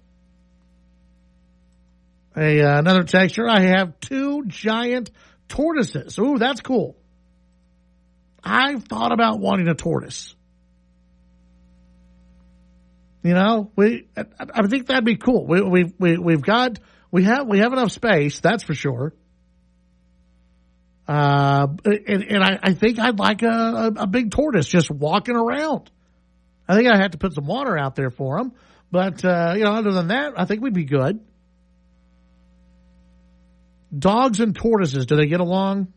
[SPEAKER 1] Another texture. I have 2 giant tortoises. Ooh, that's cool. I've thought about wanting a tortoise. You know, I think that'd be cool. We have enough space, that's for sure. And I think I'd like a big tortoise just walking around. I think I'd have to put some water out there for them, but other than that, I think we'd be good. Dogs and tortoises, do they get along?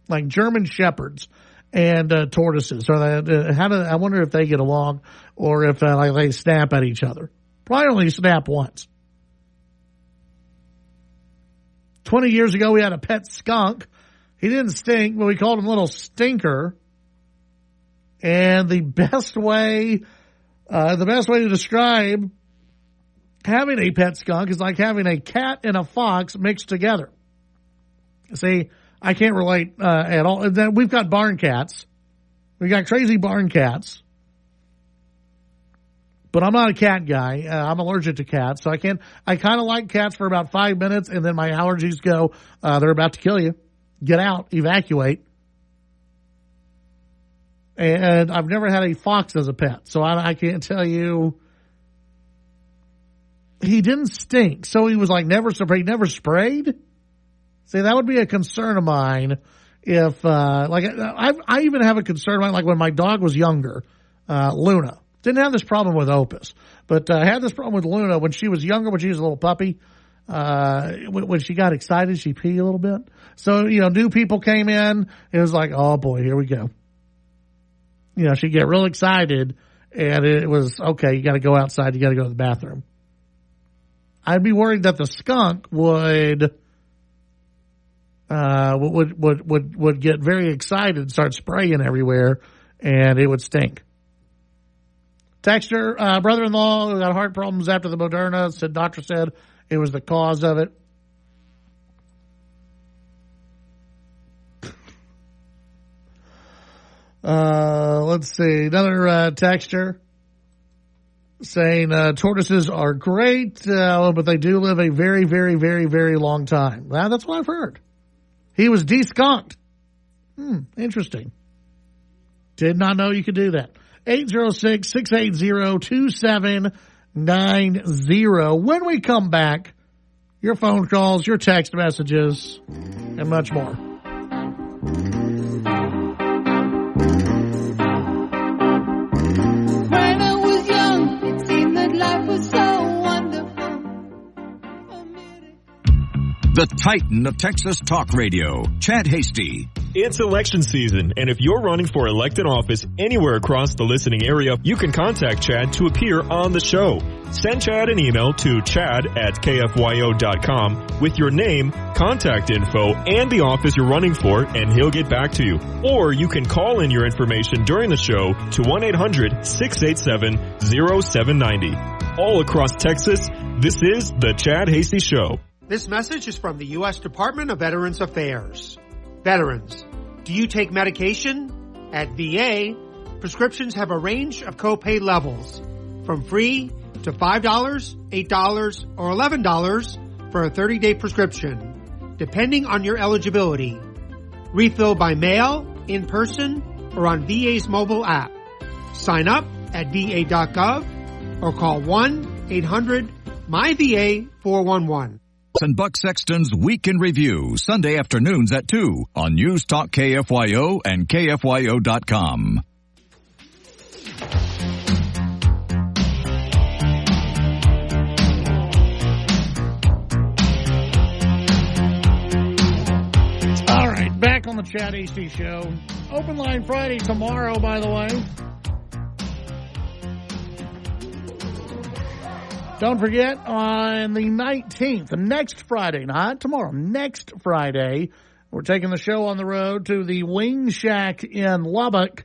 [SPEAKER 1] Like German shepherds and tortoises. I wonder if they get along, or if they snap at each other. Probably only snap once. 20 years ago, we had a pet skunk. He didn't stink, but we called him Little Stinker. And the best way to describe having a pet skunk is like having a cat and a fox mixed together. See, I can't relate at all. Then we've got barn cats. We got crazy barn cats. But I'm not a cat guy. I'm allergic to cats, so I kind of like cats for about 5 minutes, and then my allergies go. They're about to kill you. Get out, evacuate. And I've never had a fox as a pet, so I can't tell you. He didn't stink, so he was like never sprayed. See, that would be a concern of mine if, I even have a concern of mine, like when my dog was younger, Luna. Didn't have this problem with Opus, but I had this problem with Luna when she was younger, when she was a little puppy. When she got excited, she peed a little bit. So, new people came in. It was like, oh boy, here we go. She'd get real excited, and it was, okay, you got to go outside. You got to go to the bathroom. I'd be worried that the skunk would would get very excited and start spraying everywhere, and it would stink. Texter, brother-in-law who got heart problems after the Moderna, doctor said it was the cause of it. Let's see. Another texter saying tortoises are great, but they do live a very, very, very, very long time. Well, that's what I've heard. He was de-skunked. Interesting. Did not know you could do that. 806-680-2790. When we come back, your phone calls, your text messages, and much more.
[SPEAKER 4] When I was young, it seemed that life was so wonderful.
[SPEAKER 2] The Titan of Texas Talk Radio, Chad Hasty.
[SPEAKER 11] It's election season, and if you're running for elected office anywhere across the listening area, you can contact Chad to appear on the show. Send Chad an email to chad@kfyo.com with your name, contact info, and the office you're running for, and he'll get back to you. Or you can call in your information during the show to 1-800-687-0790. All across Texas, this is The Chad Hasty Show.
[SPEAKER 9] This message is from the U.S. Department of Veterans Affairs. Veterans, do you take medication? At VA, prescriptions have a range of copay levels, from free to $5, $8, or $11 for a 30-day prescription, depending on your eligibility. Refill by mail, in person, or on VA's mobile app. Sign up at va.gov or call 1-800-MyVA411.
[SPEAKER 2] And Buck Sexton's Week in Review, Sunday afternoons at 2 on News Talk KFYO and KFYO.com.
[SPEAKER 1] All right, back on the Chad Hasty Show. Open line Friday tomorrow, by the way. Don't forget, on the 19th, next Friday, not tomorrow, next Friday, we're taking the show on the road to the Wing Shack in Lubbock,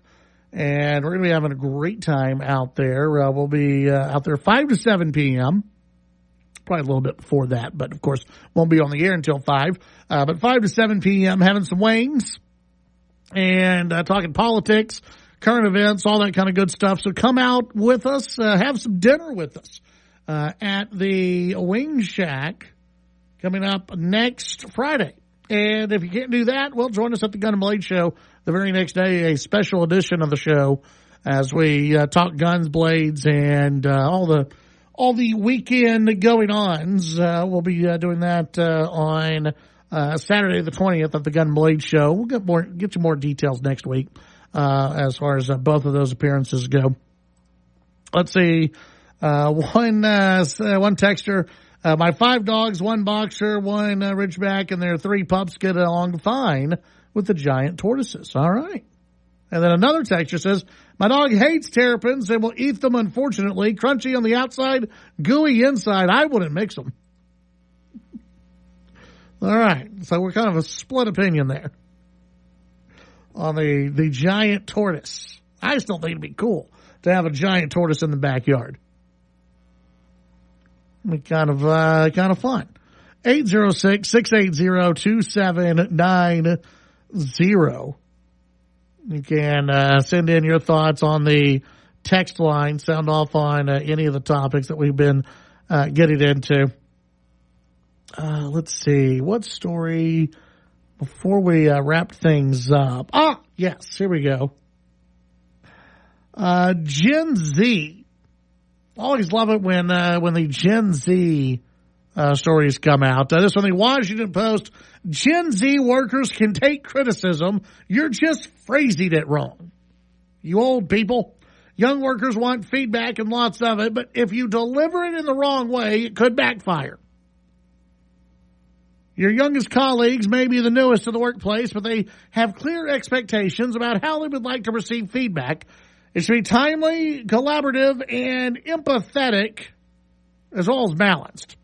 [SPEAKER 1] and we're going to be having a great time out there. We'll be out there 5 to 7 p.m., probably a little bit before that, but of course won't be on the air until 5. But 5 to 7 p.m., having some wings and talking politics, current events, all that kind of good stuff. So come out with us, have some dinner with us. At the Wing Shack coming up next Friday. And if you can't do that, well, join us at the Gun and Blade Show the very next day, a special edition of the show as we talk guns, blades, and all the weekend going-ons. We'll be doing that on Saturday the 20th at the Gun and Blade Show. We'll get you more details next week as far as both of those appearances go. Let's see. One texter, my 5 dogs, 1 boxer, 1 ridgeback, and their 3 pups get along fine with the giant tortoises. All right. And then another texter says, my dog hates terrapins and will eat them, unfortunately. Crunchy on the outside, gooey inside. I wouldn't mix them. All right. So we're kind of a split opinion there on the giant tortoise. I still think it'd be cool to have a giant tortoise in the backyard. Kind of fun. 806-680-2790. You can send in your thoughts on the text line, sound off on any of the topics that we've been getting into. Let's see. What story before we wrap things up? Ah, yes, here we go. Gen Z. Always love it when the Gen Z stories come out. This from the Washington Post. Gen Z workers can take criticism. You're just phrasing it wrong. You old people. Young workers want feedback and lots of it, but if you deliver it in the wrong way, it could backfire. Your youngest colleagues may be the newest in the workplace, but they have clear expectations about how they would like to receive feedback. It should be timely, collaborative, and empathetic, as well as balanced.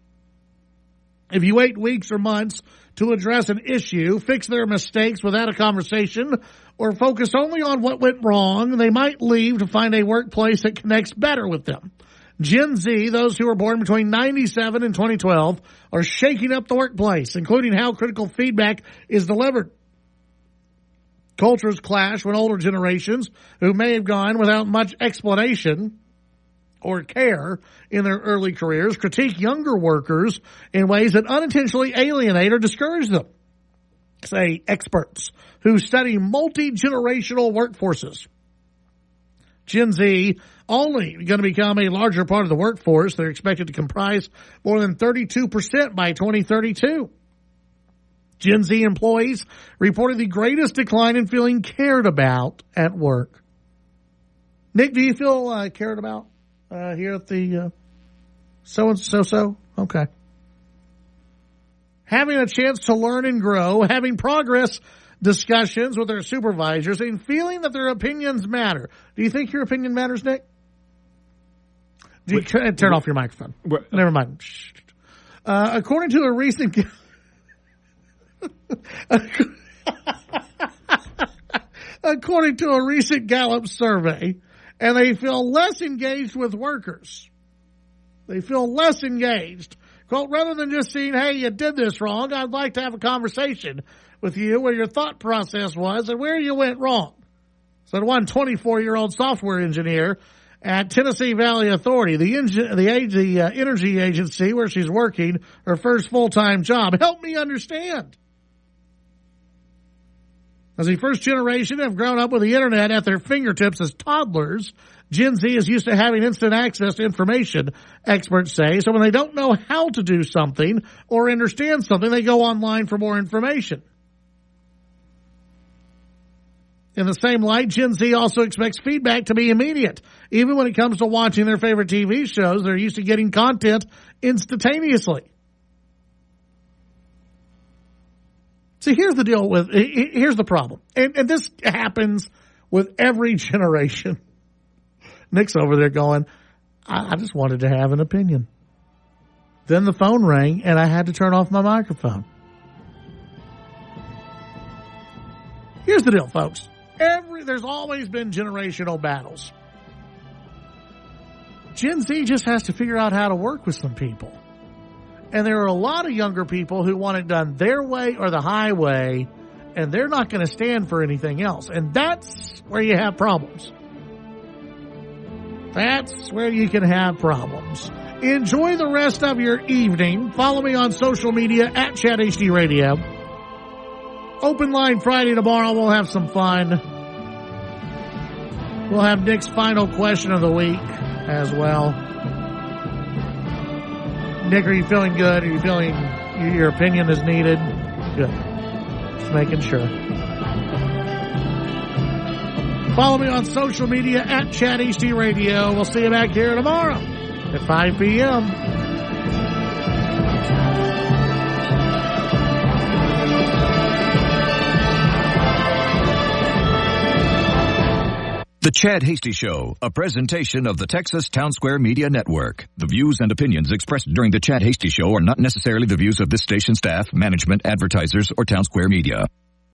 [SPEAKER 1] If you wait weeks or months to address an issue, fix their mistakes without a conversation, or focus only on what went wrong, they might leave to find a workplace that connects better with them. Gen Z, those who were born between 97 and 2012, are shaking up the workplace, including how critical feedback is delivered. Cultures clash when older generations, who may have gone without much explanation or care in their early careers, critique younger workers in ways that unintentionally alienate or discourage them. Say experts who study multi-generational workforces. Gen Z only going to become a larger part of the workforce. They're expected to comprise more than 32% by 2032. Gen Z employees reported the greatest decline in feeling cared about at work. Nick, do you feel cared about here at the so-and-so? Okay. Having a chance to learn and grow, having progress discussions with their supervisors, and feeling that their opinions matter. Do you think your opinion matters, Nick? Turn off your microphone. Never mind. According to a recent... According to a recent Gallup survey, and they feel less engaged with workers. They feel less engaged. Quote, rather than just saying, hey, you did this wrong, I'd like to have a conversation with you where your thought process was and where you went wrong. Said one 24-year-old software engineer at Tennessee Valley Authority, the energy agency where she's working, her first full-time job. Help me understand. As the first generation have grown up with the internet at their fingertips as toddlers, Gen Z is used to having instant access to information, experts say. So when they don't know how to do something or understand something, they go online for more information. In the same light, Gen Z also expects feedback to be immediate. Even when it comes to watching their favorite TV shows, they're used to getting content instantaneously. See, here's the deal here's the problem. And this happens with every generation. Nick's over there going, I just wanted to have an opinion. Then the phone rang and I had to turn off my microphone. Here's the deal, folks. There's always been generational battles. Gen Z just has to figure out how to work with some people. And there are a lot of younger people who want it done their way or the highway, and they're not going to stand for anything else. And that's where you have problems. That's where you can have problems. Enjoy the rest of your evening. Follow me on social media at Chad HD Radio. Open line Friday tomorrow. We'll have some fun. We'll have Nick's final question of the week as well. Nick, are you feeling good? Are you feeling your opinion is needed? Good. Just making sure. Follow me on social media at Chad HD Radio. We'll see you back here tomorrow at 5 p.m.
[SPEAKER 2] The Chad Hasty Show, a presentation of the Texas Town Square Media Network. The views and opinions expressed during the Chad Hasty Show are not necessarily the views of this station staff, management, advertisers, or Town Square Media.